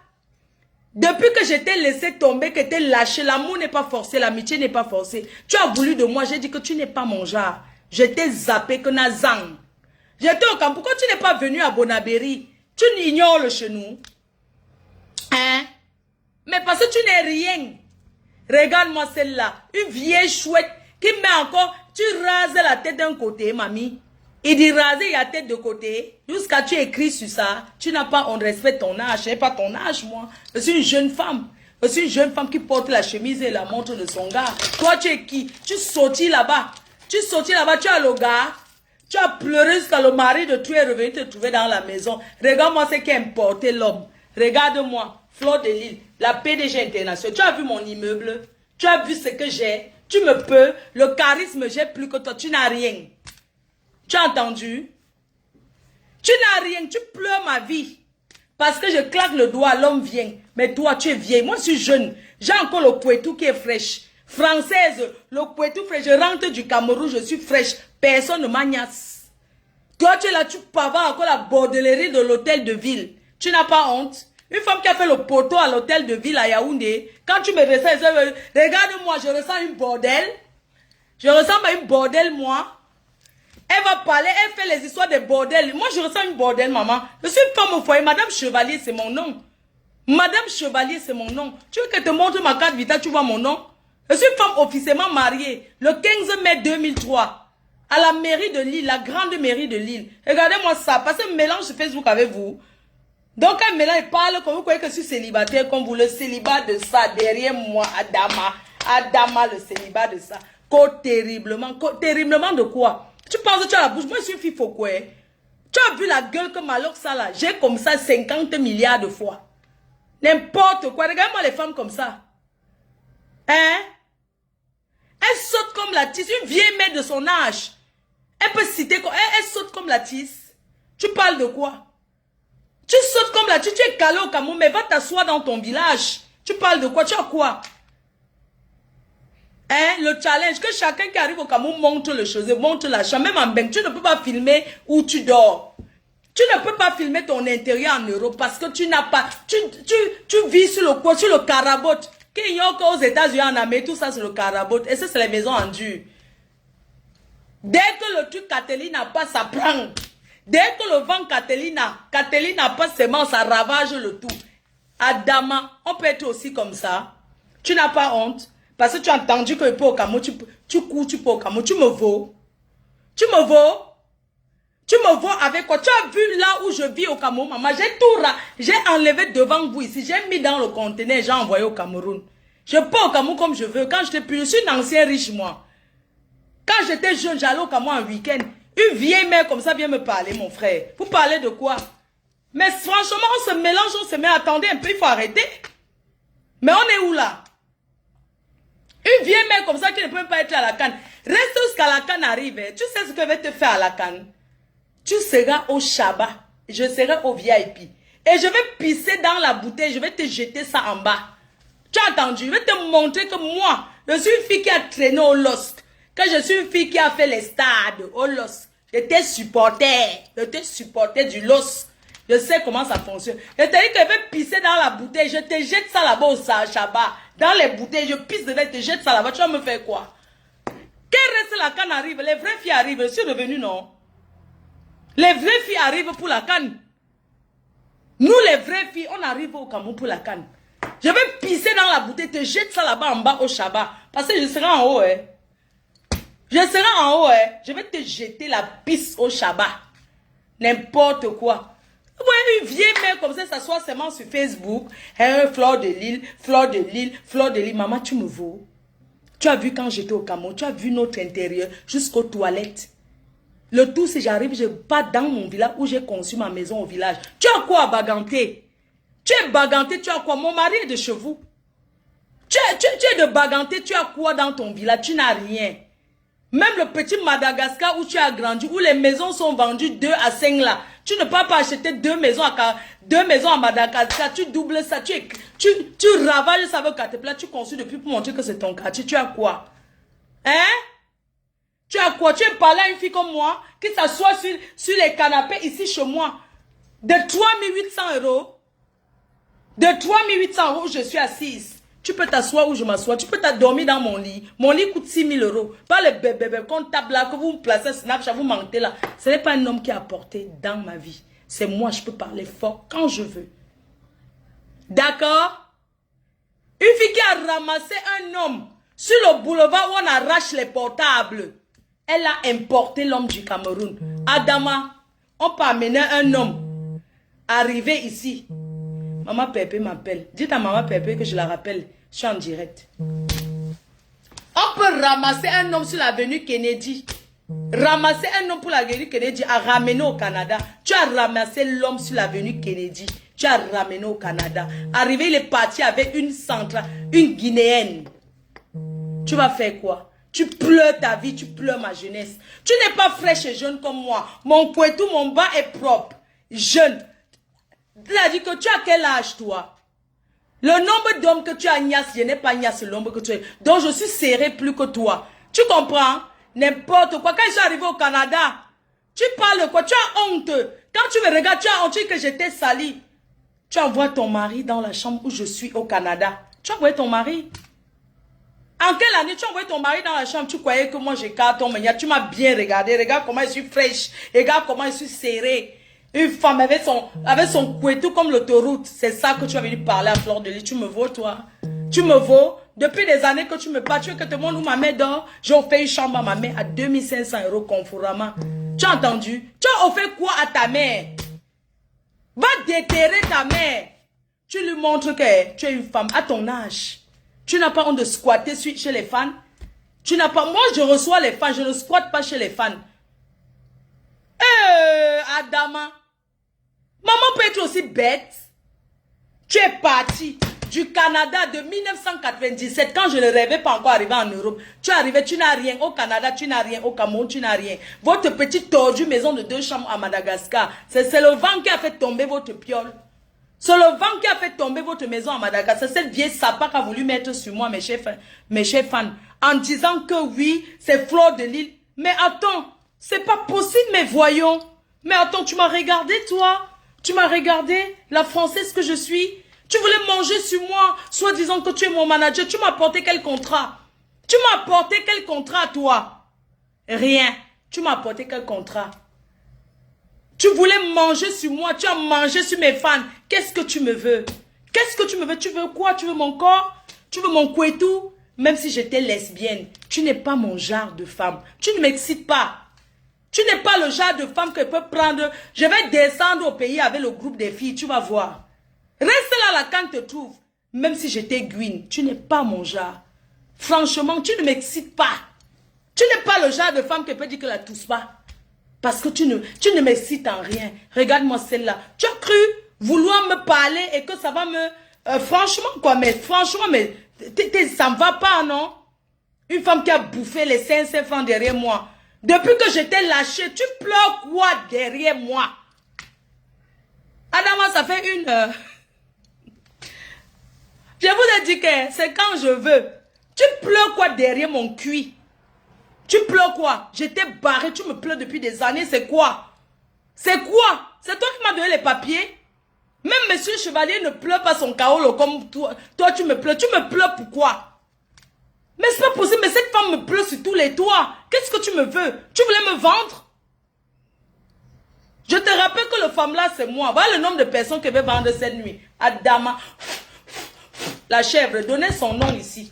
Depuis que je t'ai laissé tomber, que t'es lâché, l'amour n'est pas forcé, l'amitié n'est pas forcée. Tu as voulu de moi, j'ai dit que tu n'es pas mon genre. Je t'ai zappé que Nazang. J'étais au camp. Pourquoi tu n'es pas venu à Bonabéry? Tu ignores le chenou. Hein? Mais parce que tu n'es rien. Regarde-moi celle-là. Une vieille chouette qui met encore... Tu rases la tête d'un côté, mamie. Il dit raser la tête de côté. Jusqu'à tu écris sur ça. Tu n'as pas... On respecte ton âge. Je n'ai pas ton âge, moi. Je suis une jeune femme. Je suis une jeune femme qui porte la chemise et la montre de son gars. Toi, tu es qui? Tu sortis là-bas. Tu sortis là-bas. Tu as le gars. Tu as pleuré jusqu'à le mari de toi est revenu te trouver dans la maison. Regarde-moi ce qui a importé l'homme. Regarde-moi. Fleur de Lille, la PDG internationale. Tu as vu mon immeuble? Tu as vu ce que j'ai? Tu me peux? Le charisme, j'ai plus que toi. Tu n'as rien. Tu as entendu? Tu n'as rien. Tu pleures ma vie. Parce que je claque le doigt, l'homme vient. Mais toi, tu es vieille. Moi, je suis jeune. J'ai encore le Poitou qui est fraîche. Française, le Poitou fraîche. Je rentre du Cameroun, je suis fraîche. Personne ne m'agnace. Toi, tu es là, tu pavanes encore la bordellerie de l'hôtel de ville. Tu n'as pas honte? Une femme qui a fait le poteau à l'hôtel de ville à Yaoundé, quand tu me ressens, regarde-moi, je ressens une bordel. Je ressens une bordel, moi. Elle va parler, elle fait les histoires de bordel. Moi, je ressens une bordel, maman. Je suis une femme au foyer. Madame Chevalier, c'est mon nom. Madame Chevalier, c'est mon nom. Tu veux que je te montre ma carte vitale, tu vois mon nom? Je suis une femme officiellement mariée. Le 15 mai 2003. À la mairie de Lille, la grande mairie de Lille. Regardez-moi ça, parce que je mélange sur Facebook avec vous. Donc, quand il parle comme vous croyez que je suis célibataire, comme vous, le célibat de ça, derrière moi, Adama. Adama, le célibat de ça. Terriblement. Terriblement de quoi? Tu penses que tu as la bouche? Moi, je suis une fille quoi? Tu as vu la gueule que Malok ça là? J'ai comme ça 50 milliards de fois. N'importe quoi. Regarde-moi les femmes comme ça. Hein? Elle saute comme la tisse. Une vieille mère de son âge. Elle peut citer quoi? Elle saute comme la tisse. Tu parles de quoi? Tu sautes comme là, tu es calé au Cameroun, mais va t'asseoir dans ton village. Tu parles de quoi? Tu as quoi? Hein? Le challenge, que chacun qui arrive au Cameroun montre le chose, montre la chambre. Même en Beng, tu ne peux pas filmer où tu dors. Tu ne peux pas filmer ton intérieur en Europe parce que tu n'as pas... Tu vis sur le quoi? Sur le carabote. Qu'il y a encore aux États-Unis, en Amérique, tout ça c'est le carabote. Et ça, c'est les maisons en dur. Dès que le truc Catherine n'a pas, ça prend. Dès que le vent Catherine n'a pas seulement, ça ravage le tout. Adama, on peut être aussi comme ça. Tu n'as pas honte. Parce que tu as entendu que au Cameroun, tu cours, tu peux au Cameroun, tu me vaux. Tu me vaux? Tu me vaux avec quoi? Tu as vu là où je vis au Cameroun, maman? J'ai enlevé devant vous ici. J'ai mis dans le conteneur, j'ai envoyé au Cameroun. Je pars au Cameroun comme je veux. Quand j'étais plus, je suis une ancienne riche, moi. Quand j'étais jeune, j'allais au Cameroun en week-end. Une vieille mère comme ça vient me parler, mon frère. Vous parlez de quoi? Mais franchement, on se mélange, on se met. Attendez un peu, il faut arrêter. Mais on est où là? Une vieille mère comme ça qui ne peut pas être à la canne. Reste jusqu'à la canne arrive. Tu sais ce que je vais te faire à la canne? Tu seras au Shabbat. Je serai au VIP. Et je vais pisser dans la bouteille. Je vais te jeter ça en bas. Tu as entendu? Je vais te montrer que moi, je suis une fille qui a traîné au Lost. Que je suis une fille qui a fait les stades au Lost. Je t'ai supporté. Je t'ai supporté du Lost. Je sais comment ça fonctionne. Je te dis que je vais pisser dans la bouteille. Je te jette ça là-bas au Shabbat. Dans les bouteilles, je pisse dedans, je te jette ça là-bas. Tu vas me faire quoi? Quel reste la canne arrive? Les vraies filles arrivent. Je suis revenu, non? Les vraies filles arrivent pour la canne. Nous, les vraies filles, on arrive au Cameroun pour la canne. Je vais pisser dans la bouteille, te jette ça là-bas en bas au Shabbat. Parce que je serai en haut, hein. Je serai en haut, hein. Je vais te jeter la pisse au Shabbat. N'importe quoi. Ouais, une vieille mère comme ça s'assoit seulement sur Facebook. Fleur de Lille, Fleur de Lille, Fleur de Lille. Maman, tu me vaux. Tu as vu quand j'étais au Cameroun, tu as vu notre intérieur jusqu'aux toilettes. Le tout, si j'arrive, je pars dans mon village où j'ai conçu ma maison au village. Tu as quoi à Baganté? Tu es Baganté, tu as quoi? Mon mari est de chez vous. Tu es de Baganté, tu as quoi dans ton village? Tu n'as rien. Même le petit Madagascar où tu as grandi, où les maisons sont vendues 2 à 5 là. Tu ne peux pas acheter 2 maisons à Madagascar. Tu doubles ça. Tu ravages ça avec Catepla. Tu construis depuis pour montrer que c'est ton quartier. Tu as quoi? Hein? Tu as quoi? Tu es parlé à une fille comme moi qui s'assoit sur les canapés ici chez moi. De 3800 €. De 3800 € où je suis assise. Tu peux t'asseoir où je m'assois. Tu peux t'adormir dans mon lit. Mon lit coûte 6000 €. Pas le bébé comptable là que vous me placez Snapchat, vous mentez là. Ce n'est pas un homme qui a apporté dans ma vie. C'est moi, je peux parler fort quand je veux. D'accord? Une fille qui a ramassé un homme sur le boulevard où on arrache les portables. Elle a importé l'homme du Cameroun. Adama, on peut amener un homme arrivé ici. Maman Pépé m'appelle. Dites à maman Pépé que je la rappelle. Je suis en direct. On peut ramasser un homme sur l'avenue Kennedy. Ramasser un homme pour l'avenue Kennedy à ramener au Canada. Tu as ramassé l'homme sur l'avenue Kennedy. Tu as ramené au Canada. Arrivé, il est parti avec une centrale, une Guinéenne. Tu vas faire quoi? Tu pleures ta vie, tu pleures ma jeunesse. Tu n'es pas fraîche et jeune comme moi. Mon couetou, mon bas est propre. Jeune. Tu as dit que tu as quel âge, toi? Le nombre d'hommes que tu as, Nias, je n'ai pas Nias, le nombre que tu as. Donc, je suis serré plus que toi. Tu comprends? N'importe quoi. Quand je suis arrivé au Canada, tu parles quoi? Tu as honte. Quand tu me regardes, tu as honte que j'étais sali. Tu envoies ton mari dans la chambre où je suis au Canada. Tu as envoyé ton mari? En quelle année tu as envoyé ton mari dans la chambre? Tu croyais que moi j'écarte ton mari? Tu m'as bien regardé. Regarde comment je suis fraîche. Regarde comment je suis serrée. Une femme avec son couetou comme l'autoroute. C'est ça que tu as venu parler à Fleur de Lys. Tu me vaux, toi. Tu me vaux. Depuis des années que tu me parles, tu veux que te montre où ma mère dort. J'ai offert une chambre à ma mère à 2500 € conformément. Tu as entendu? Tu as offert quoi à ta mère? Va déterrer ta mère. Tu lui montres que tu es une femme à ton âge. Tu n'as pas honte de squatter chez les fans. Tu n'as pas... Moi, je reçois les fans. Je ne squatte pas chez les fans. Adama. Maman peut être aussi bête. Tu es parti du Canada de 1997 quand je ne rêvais pas encore arriver en Europe. Tu es arrivé, tu n'as rien au Canada, tu n'as rien au Cameroun, tu n'as rien. Votre petite tordue maison de 2 chambres à Madagascar, c'est le vent qui a fait tomber votre piole. C'est le vent qui a fait tomber votre maison à Madagascar. C'est cette vieille sapin qui a voulu mettre sur moi, mes chers fans, en disant que oui, c'est Fleur de Lys. Mais attends, c'est pas possible, mais voyons. Mais attends, tu m'as regardé, toi? Tu m'as regardé, la Française que je suis? Tu voulais manger sur moi, soit disant que tu es mon manager. Tu m'as apporté quel contrat? Tu m'as apporté quel contrat, toi? Rien. Tu m'as apporté quel contrat? Tu voulais manger sur moi, tu as mangé sur mes fans. Qu'est-ce que tu me veux? Qu'est-ce que tu me veux? Tu veux quoi? Tu veux mon corps? Tu veux mon couetou? Même si j'étais lesbienne, tu n'es pas mon genre de femme. Tu ne m'excites pas. Tu n'es pas le genre de femme que peut prendre. Je vais descendre au pays avec le groupe des filles, tu vas voir. Reste là quand te trouve. Même si j'étais Gwyn, tu n'es pas mon genre. Franchement, tu ne m'excites pas. Tu n'es pas le genre de femme qui peut dire que la tousse pas. Parce que tu ne m'excites en rien. Regarde-moi celle-là. Tu as cru vouloir me parler et que ça va me... franchement, quoi, mais franchement, mais ça ne va pas, non? Une femme qui a bouffé les 500 francs derrière moi. Depuis que je t'ai lâché, tu pleures quoi derrière moi? Adama, ça fait une heure. Je vous ai dit que c'est quand je veux. Tu pleures quoi derrière mon cuit? Tu pleures quoi? J'étais barré, tu me pleures depuis des années, c'est quoi? C'est quoi? C'est toi qui m'as donné les papiers? Même monsieur Chevalier ne pleure pas son kaolo comme toi. Toi, tu me pleures. Tu me pleures pourquoi? Mais c'est pas possible, mais cette femme me pleure sur tous les toits. Qu'est-ce que tu me veux? Tu voulais me vendre? Je te rappelle que le femme là, c'est moi. Voilà le nombre de personnes que je vais vendre cette nuit. Adama. La chèvre, donnez son nom ici.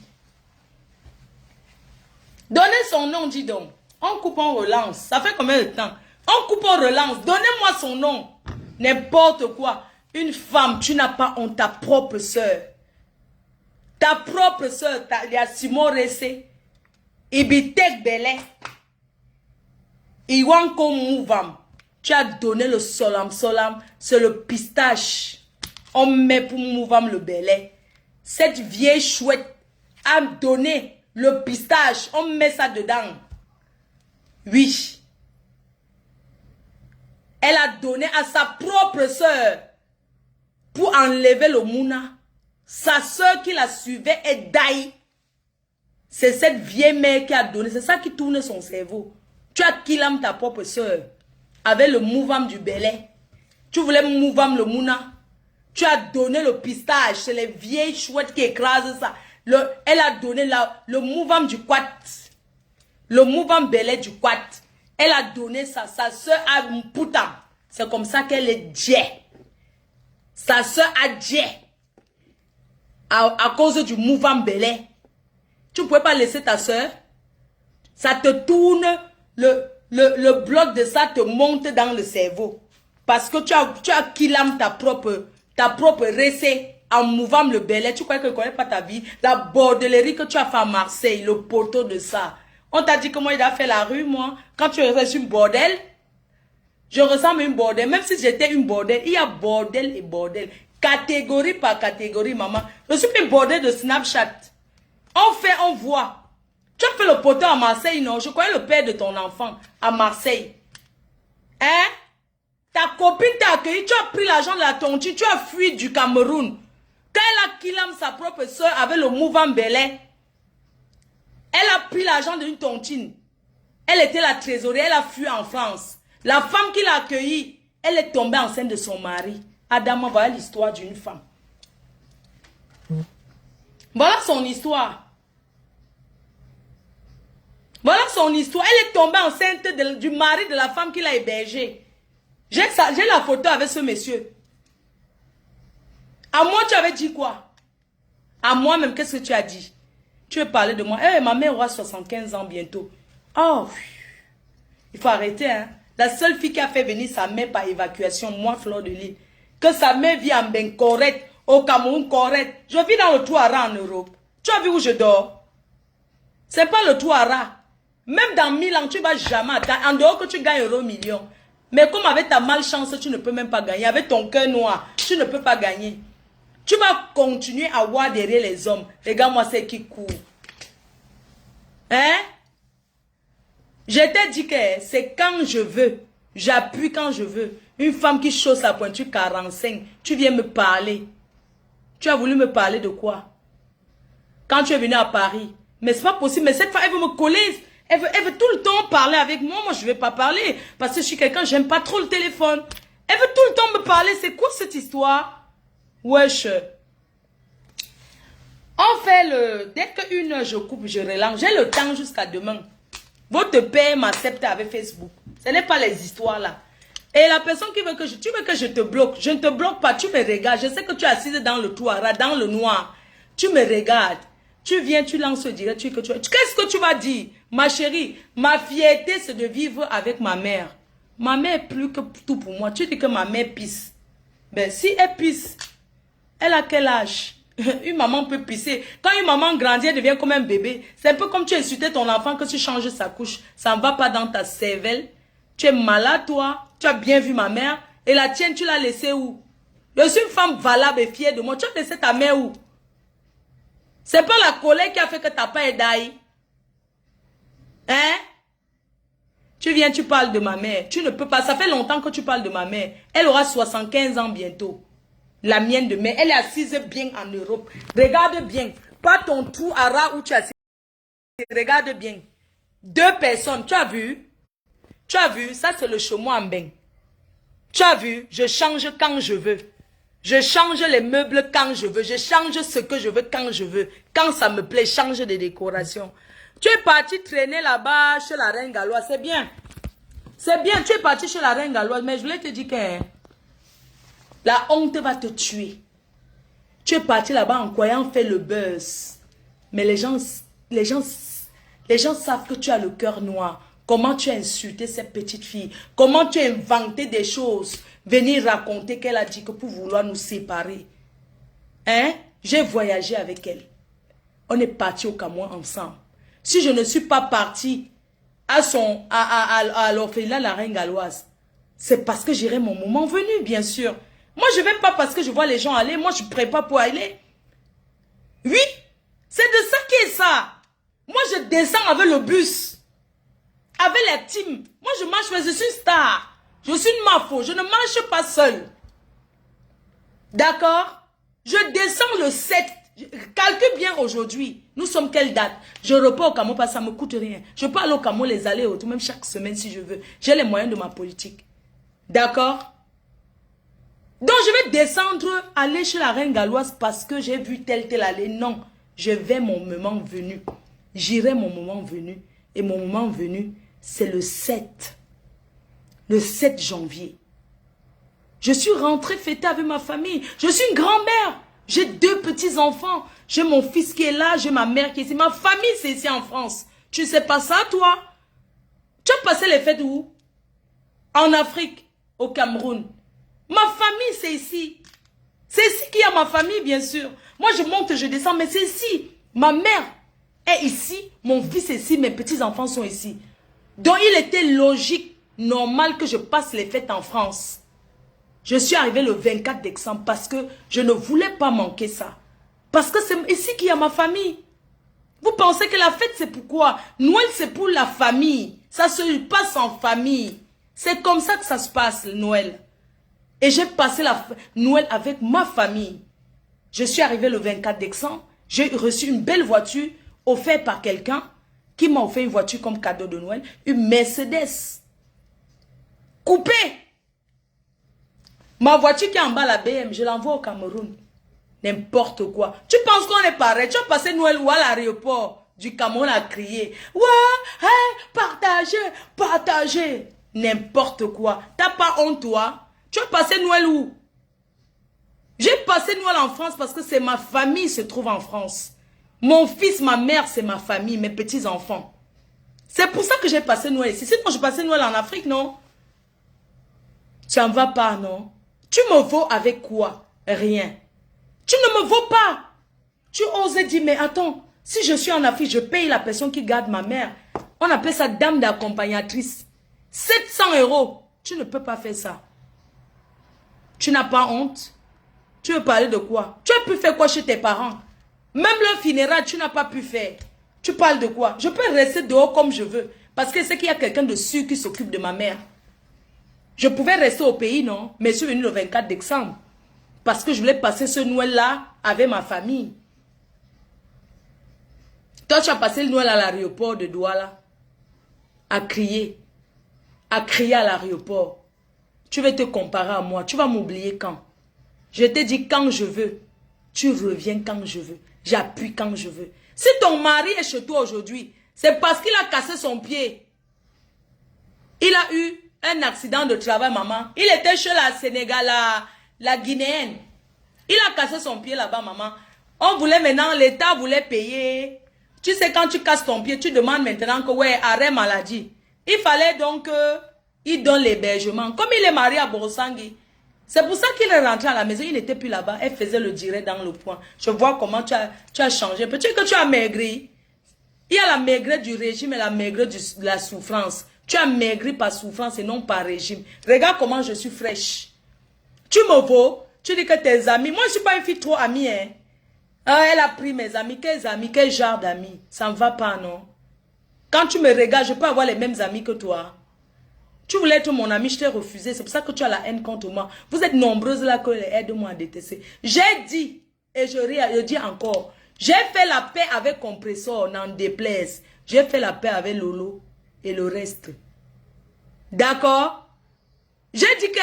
Donnez son nom, dis donc. On coupe, on relance. Ça fait combien de temps? On coupe, on relance. Donnez-moi son nom. N'importe quoi. Une femme, tu n'as pas honte, ta propre soeur. Ta propre soeur, il y a Simon Ressé. Ibitek Belé. Iwanko Mouvam. Tu as donné le solam. C'est le pistache. On met pour Mouvam le Belé. Cette vieille chouette a donné le pistache. On met ça dedans. Oui. Elle a donné à sa propre soeur pour enlever le mouna. Sa soeur qui la suivait est Daï. C'est cette vieille mère qui a donné. C'est ça qui tourne son cerveau. Tu as killam ta propre soeur avec le mouvam du Belé. Tu voulais mouvam le mouna. Tu as donné le pistache. C'est les vieilles chouettes qui écrasent ça. Elle a donné le mouvam du quat. Le mouvam Belé du quat. Elle a donné ça. Sa soeur a Mpouta. C'est comme ça qu'elle est djé. Sa soeur a djé. À cause du mouvement Belé. Tu ne pouvais pas laisser ta soeur. Ça te tourne, le bloc de ça te monte dans le cerveau. Parce que tu as killam ta propre recette en mouvant le Belé. Tu crois que je ne connais pas ta vie. La bordellerie que tu as fait à Marseille, le poteau de ça. On t'a dit que moi, il a fait la rue, moi. Quand tu restes une bordel, je ressemble à une bordel. Même si j'étais une bordel, il y a bordel et bordel. Catégorie par catégorie, maman. Je suis une bordel de Snapchat. On fait, on voit. Tu as fait le poteau à Marseille, non? Je connais le père de ton enfant à Marseille. Hein? Ta copine t'a accueilli, tu as pris l'argent de la tontine, tu as fui du Cameroun. Quand elle a killé sa propre soeur avec le mouvement Belé, elle a pris l'argent d'une tontine. Elle était la trésorière, elle a fui en France. La femme qui l'a accueillie, elle est tombée enceinte de son mari. Adama, voilà l'histoire d'une femme. Voilà son histoire. Voilà son histoire. Elle est tombée enceinte du mari de la femme qui l'a hébergée. J'ai la photo avec ce monsieur. À moi, tu avais dit quoi? À moi-même, qu'est-ce que tu as dit? Tu veux parler de moi? Eh, ma mère aura 75 ans bientôt. Oh, il faut arrêter, hein. La seule fille qui a fait venir sa mère par évacuation, moi, Fleur de Lille. Que sa mère vit en Ben correct, au Cameroun correct. Je vis dans le Touara en Europe. Tu as vu où je dors? C'est pas le Touara. Même dans 1000 ans, tu ne vas jamais atteindre. En dehors que tu gagnes euro million. Mais comme avec ta malchance, tu ne peux même pas gagner. Avec ton cœur noir, tu ne peux pas gagner. Tu vas continuer à voir derrière les hommes. Regarde-moi ceux qui courent. Hein? Je t'ai dit que c'est quand je veux. J'appuie quand je veux. Une femme qui chausse sa pointure 45. Tu viens me parler. Tu as voulu me parler de quoi? Quand tu es venu à Paris. Mais c'est pas possible. Mais cette femme, elle veut me coller. Elle veut tout le temps parler avec moi. Moi, je ne vais pas parler. Parce que je suis quelqu'un, j'aime pas trop le téléphone. Elle veut tout le temps me parler. C'est quoi cette histoire? Wesh. On fait le... Dès qu'une heure, je coupe, je relance. J'ai le temps jusqu'à demain. Votre père m'accepte avec Facebook. Ce n'est pas les histoires là. Et la personne qui veut que je... Tu veux que je te bloque. Je ne te bloque pas. Tu me regardes. Je sais que tu es assise dans le toit, dans le noir. Tu me regardes. Tu viens, tu lances direct. Qu'est-ce que tu vas dire? Ma chérie, ma fierté, c'est de vivre avec ma mère. Ma mère est plus que tout pour moi. Tu dis que ma mère pisse. Ben, si elle pisse, elle a quel âge? Une maman peut pisser. Quand une maman grandit, elle devient comme un bébé. C'est un peu comme tu insultais ton enfant que tu changes sa couche. Ça ne va pas dans ta cervelle. Tu es malade, toi. Tu as bien vu ma mère. Et la tienne, tu l'as laissée où? Je suis une femme valable et fière de moi. Tu as laissé ta mère où? C'est pas la colère qui a fait que ta père est d'aïe. Hein? Tu viens, tu parles de ma mère. Tu ne peux pas. Ça fait longtemps que tu parles de ma mère. Elle aura 75 ans bientôt. La mienne de mère. Elle est assise bien en Europe. Regarde bien. Pas ton trou à rat où tu es assis. Regarde bien. 2 personnes. Tu as vu? Tu as vu? Ça, c'est le chameau en bain. Tu as vu? Je change quand je veux. Je change les meubles quand je veux. Je change ce que je veux quand je veux. Quand ça me plaît, change de décoration. Tu es parti traîner là-bas chez la reine galloise. C'est bien. C'est bien. Tu es parti chez la reine galloise. Mais je voulais te dire que la honte va te tuer. Tu es parti là-bas en croyant faire le buzz. Mais les gens savent que tu as le cœur noir. Comment tu as insulté cette petite fille. Comment tu as inventé des choses. Venir raconter qu'elle a dit que pour vouloir nous séparer. Hein? J'ai voyagé avec elle. On est parti au Cameroun ensemble. Si je ne suis pas partie à l'orphelinat la reine galloise, c'est parce que j'irai mon moment venu, bien sûr. Moi, je ne vais pas parce que je vois les gens aller. Moi, je ne prépare pour aller. Oui, c'est de ça qui est ça. Moi, je descends avec le bus. Avec la team. Moi, je marche, mais je suis star. Je suis une mafo. Je ne marche pas seule. D'accord? Je descends le 7. Calcule bien aujourd'hui. Nous sommes quelle date? Je repars au Cameroun parce que ça ne me coûte rien. Je peux aller au Cameroun les allers-retours, même chaque semaine si je veux. J'ai les moyens de ma politique. D'accord? Donc je vais descendre, aller chez la reine galloise parce que j'ai vu tel aller. Non, je vais mon moment venu. J'irai mon moment venu. Et mon moment venu, c'est le 7. Le 7 janvier. Je suis rentrée fêter avec ma famille. Je suis une grand-mère. J'ai 2 petits-enfants. J'ai mon fils qui est là. J'ai ma mère qui est ici. Ma famille, c'est ici en France. Tu ne sais pas ça, toi? Tu as passé les fêtes où? En Afrique, au Cameroun. Ma famille, c'est ici. C'est ici qu'il y a ma famille, bien sûr. Moi, je monte, je descends, mais c'est ici. Ma mère est ici. Mon fils est ici. Mes petits-enfants sont ici. Donc, il était logique, normal que je passe les fêtes en France. Je suis arrivée le 24 décembre parce que je ne voulais pas manquer ça. Parce que c'est ici qu'il y a ma famille. Vous pensez que la fête, c'est pourquoi? Noël, c'est pour la famille. Ça se passe en famille. C'est comme ça que ça se passe, Noël. Et j'ai passé Noël avec ma famille. Je suis arrivée le 24 décembre. J'ai reçu une belle voiture offerte par quelqu'un qui m'a offert une voiture comme cadeau de Noël. Une Mercedes. Coupée. Ma voiture qui est en bas, la BM, je l'envoie au Cameroun. N'importe quoi. Tu penses qu'on est pareil? Tu as passé Noël ou à l'aéroport du Cameroun à crier. Ouais, hey, partagez, partagez. N'importe quoi. T'as pas honte, toi? Tu as passé Noël où? J'ai passé Noël en France parce que c'est ma famille qui se trouve en France. Mon fils, ma mère, c'est ma famille, mes petits-enfants. C'est pour ça que j'ai passé Noël ici. Sinon, je passais Noël en Afrique, non? Ça ne va pas, non? Tu me vaux avec quoi? Rien. Tu ne me vaux pas. Tu oses dire, mais attends, si je suis en Afrique, je paye la personne qui garde ma mère. On appelle ça dame d'accompagnatrice. 700 €. Tu ne peux pas faire ça. Tu n'as pas honte? Tu veux parler de quoi? Tu as pu faire quoi chez tes parents? Même leur funérail, tu n'as pas pu faire. Tu parles de quoi? Je peux rester dehors comme je veux. Parce que c'est qu'il y a quelqu'un de sûr qui s'occupe de ma mère. Je pouvais rester au pays, non? Mais je suis venue le 24 décembre. Parce que je voulais passer ce Noël-là avec ma famille. Toi, tu as passé le Noël à l'aéroport de Douala. À crier. À crier à l'aéroport. Tu veux te comparer à moi. Tu vas m'oublier quand? Je te dis quand je veux. Tu reviens quand je veux. J'appuie quand je veux. Si ton mari est chez toi aujourd'hui, c'est parce qu'il a cassé son pied. Il a eu un accident de travail, maman. Il était chez la Sénégal, la Guinéenne. Il a cassé son pied là-bas, maman. On voulait maintenant, l'État voulait payer. Tu sais, quand tu casses ton pied, tu demandes maintenant que, ouais, arrêt maladie. Il fallait donc qu'il donne l'hébergement. Comme il est marié à Borosangui, c'est pour ça qu'il est rentré à la maison. Il n'était plus là-bas. Elle faisait le direct dans le point. Je vois comment tu as changé. Peut-être que tu as maigri. Il y a la maigreur du régime et la maigreur de la souffrance. Tu as maigri par souffrance et non par régime. Regarde comment je suis fraîche. Tu me vaux. Tu dis que tes amis... Moi, je ne suis pas une fille trop amie, hein. Elle a pris mes amis. Quels amis? Quel genre d'amis? Ça ne va pas, non? Quand tu me regardes, je peux avoir les mêmes amis que toi. Tu voulais être mon ami, je t'ai refusé. C'est pour ça que tu as la haine contre moi. Vous êtes nombreuses là que aide-moi à détester. J'ai dit, et je dis encore, j'ai fait la paix avec Compressor, n'en déplaise. J'ai fait la paix avec Lolo et le reste. D'accord? J'ai dit que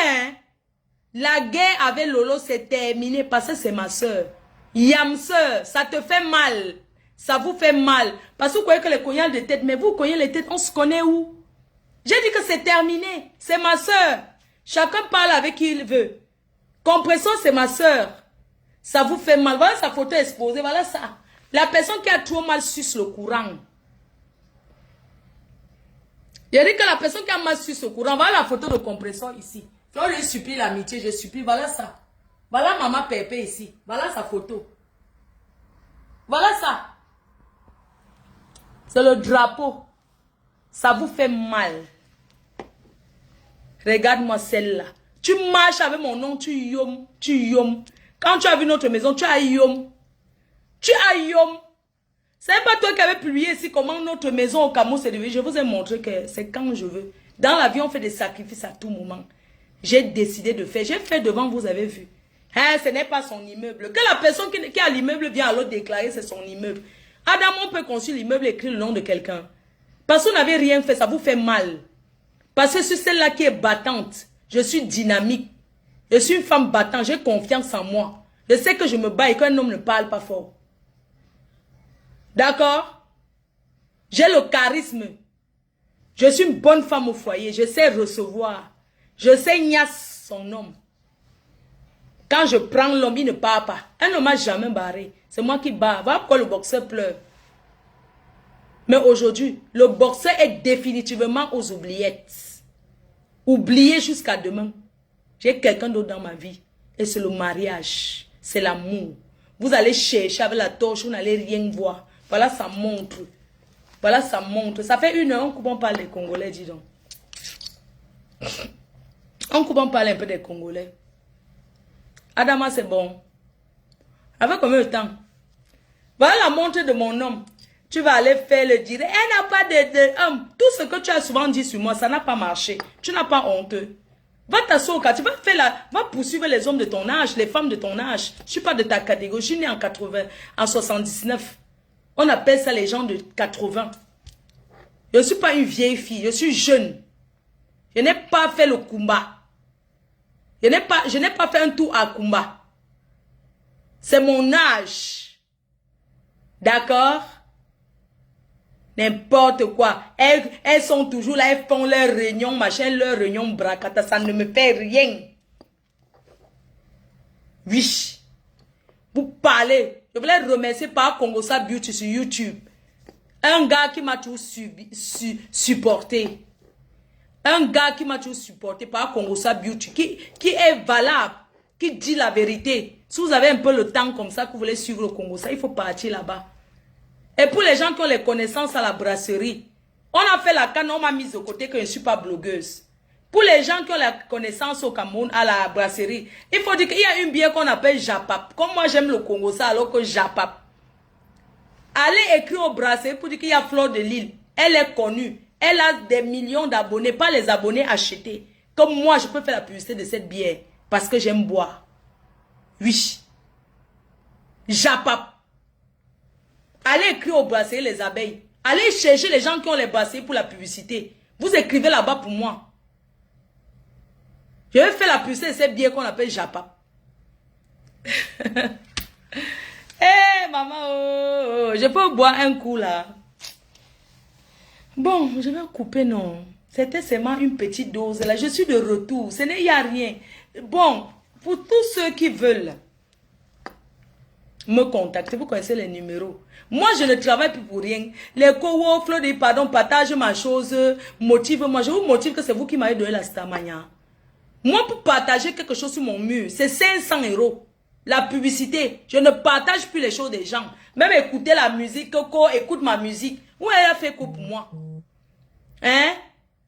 la guerre avec Lolo s'est terminée parce que c'est ma soeur. Yam soeur, ça te fait mal. Ça vous fait mal. Parce que vous croyez que les cognats de tête, mais vous cognez les têtes, on se connaît où? J'ai dit que c'est terminé. C'est ma soeur. Chacun parle avec qui il veut. Compressor, c'est ma soeur. Ça vous fait mal. Voilà sa photo exposée. Voilà ça. La personne qui a trop mal suce le courant. J'ai dit que la personne qui a mal suce le courant. Voilà la photo de Compressor ici. Quand je supplie l'amitié, je supplie. Voilà ça. Voilà maman Pépé ici. Voilà sa photo. Voilà ça. C'est le drapeau. Ça vous fait mal. Regarde-moi celle-là. Tu marches avec mon nom, tu yom, tu yom. Quand tu as vu notre maison, tu as yom. Tu as yom. C'est pas toi qui avais publié ici comment notre maison au Cameroun s'est devenue. Je vous ai montré que c'est quand je veux. Dans la vie, on fait des sacrifices à tout moment. J'ai décidé de faire. J'ai fait devant, vous avez vu. Hein, ce n'est pas son immeuble. Que la personne qui a l'immeuble vient alors déclarer c'est son immeuble. Adam, on peut construire l'immeuble et écrire le nom de quelqu'un. Parce que vous n'avez rien fait, ça vous fait mal. Parce que je suis celle-là qui est battante. Je suis dynamique. Je suis une femme battante. J'ai confiance en moi. Je sais que je me bats et qu'un homme ne parle pas fort. D'accord? J'ai le charisme. Je suis une bonne femme au foyer. Je sais recevoir. Je sais niasse son homme. Quand je prends l'homme, il ne part pas. Un homme n'a jamais barré. C'est moi qui barre. Voilà pourquoi le boxeur pleure. Mais aujourd'hui, le boxeur est définitivement aux oubliettes. Oublié jusqu'à demain. J'ai quelqu'un d'autre dans ma vie. Et c'est le mariage. C'est l'amour. Vous allez chercher avec la torche, vous n'allez rien voir. Voilà, ça montre. Voilà, ça montre. Ça fait 1 heure, on coupe, on parle des Congolais, dis donc. On coupe, on parle un peu des Congolais. Adama, c'est bon. Avec combien de temps? Voilà la montre de mon homme. Tu vas aller faire le direct. Elle n'a pas de homme. Tout ce que tu as souvent dit sur moi, ça n'a pas marché. Tu n'as pas honte. Va t'asseoir, tu vas va poursuivre les hommes de ton âge, les femmes de ton âge. Je ne suis pas de ta catégorie. Je suis né en 80, en 79. On appelle ça les gens de 80. Je ne suis pas une vieille fille, je suis jeune. Je n'ai pas fait le combat. Je n'ai pas fait un tour à combat. C'est mon âge. D'accord? N'importe quoi. Elles sont toujours là, elles font leur réunion, machin, leur réunion bracata. Ça ne me fait rien. Oui. Vous parlez. Je voulais remercier par Congosa Beauty sur YouTube. Un gars qui m'a toujours supporté. Un gars qui m'a toujours supporté par Congosa Beauty. Qui est valable. Qui dit la vérité. Si vous avez un peu le temps comme ça, que vous voulez suivre le Congosa, il faut partir là-bas. Et pour les gens qui ont les connaissances à la brasserie, on a fait la canne, on m'a mise de côté que je ne suis pas blogueuse. Pour les gens qui ont la connaissance au Cameroun à la brasserie, il faut dire qu'il y a une bière qu'on appelle Japap. Comme moi j'aime le Congo ça alors que Japap. Allez écrire au brasserie pour dire qu'il y a Fleur de Lille. Elle est connue. Elle a des millions d'abonnés, pas les abonnés achetés. Comme moi, je peux faire la publicité de cette bière parce que j'aime boire. Oui. Japap. Allez écrire au brasserie les abeilles. Allez chercher les gens qui ont les brasseries pour la publicité. Vous écrivez là-bas pour moi. Je vais faire la publicité de cette bière qu'on appelle Japa. Eh maman, oh, je peux boire un coup là. Bon, je vais couper non. C'était seulement une petite dose là. Je suis de retour. Ce n'est y a rien. Bon, pour tous ceux qui veulent. me contacter. Vous connaissez les numéros. Moi, je ne travaille plus pour rien. Les co pardon, partage ma chose, motive-moi. Je vous motive que c'est vous qui m'avez donné la Starmania. Moi, pour partager quelque chose sur mon mur, c'est 500 €. La publicité, je ne partage plus les choses des gens. Même écouter la musique, Coco, écoute ma musique. Vous avez fait quoi pour moi? Hein?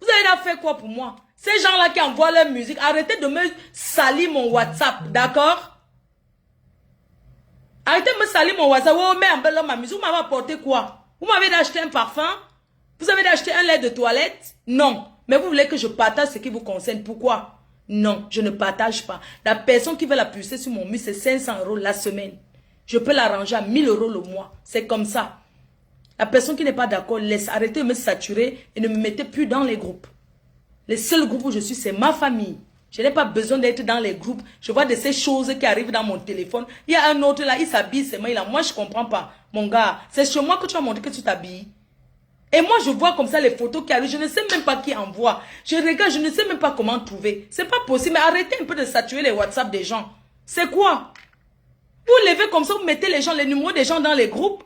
Vous avez fait quoi pour moi? Ces gens-là qui envoient leur musique, arrêtez de me salir mon WhatsApp, d'accord? Arrêtez de me salir mon WhatsApp. Oh, mais en belle ma musique, vous m'avez apporté quoi? Vous m'avez acheté un parfum? Vous avez acheté un lait de toilette? Non. Mais vous voulez que je partage ce qui vous concerne. Pourquoi? Non, je ne partage pas. La personne qui veut la pucer sur mon mur, c'est 500 € la semaine. Je peux l'arranger à 1000 € le mois. C'est comme ça. La personne qui n'est pas d'accord, laisse arrêter de me saturer et ne me mettez plus dans les groupes. Les seuls groupes où je suis, c'est ma famille. Je n'ai pas besoin d'être dans les groupes. Je vois de ces choses qui arrivent dans mon téléphone. Il y a un autre là, il s'habille seulement. Moi, je ne comprends pas. Mon gars, c'est chez moi que tu as montré que tu t'habilles. Et moi, je vois comme ça les photos qui arrivent. Je ne sais même pas qui envoie. Je regarde, je ne sais même pas comment trouver. C'est pas possible. Mais arrêtez un peu de saturer les WhatsApp des gens. C'est quoi? Vous levez comme ça, vous mettez les gens, les numéros des gens dans les groupes.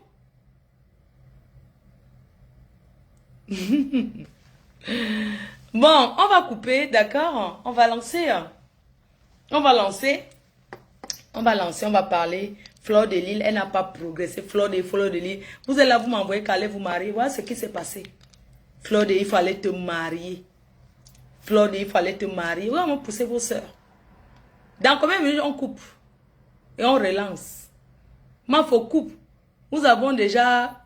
Bon, on va couper, d'accord? On va lancer. On va parler. Fleur de Lille, elle n'a pas progressé. Fleur de Lille. Vous êtes là, vous m'envoyez qu'allez vous marier. Voilà ce qui s'est passé. Fleur de Lille, il fallait te marier. Fleur de Lille, il fallait te marier. Oui, on va pousser vos soeurs. Dans combien de minutes on coupe? Et on relance. Ma faut coupe. Nous avons déjà...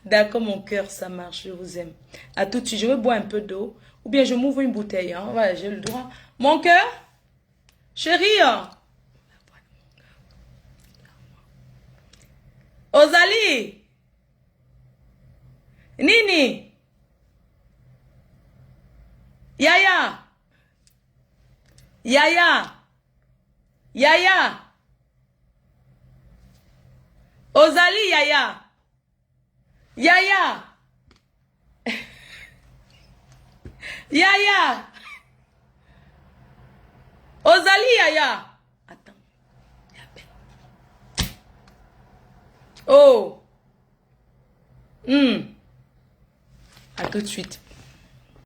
D'accord, mon cœur, ça marche, je vous aime. À tout de suite, je vais boire un peu d'eau. Ou bien je m'ouvre une bouteille. Hein. Voilà, j'ai le droit. Mon cœur, chérie. Ozali. Nini. Yaya. Yaya. Yaya. Ozali, Yaya. Yaya. Yaya. Ozali, Yaya. Attends. Oh. À tout de suite.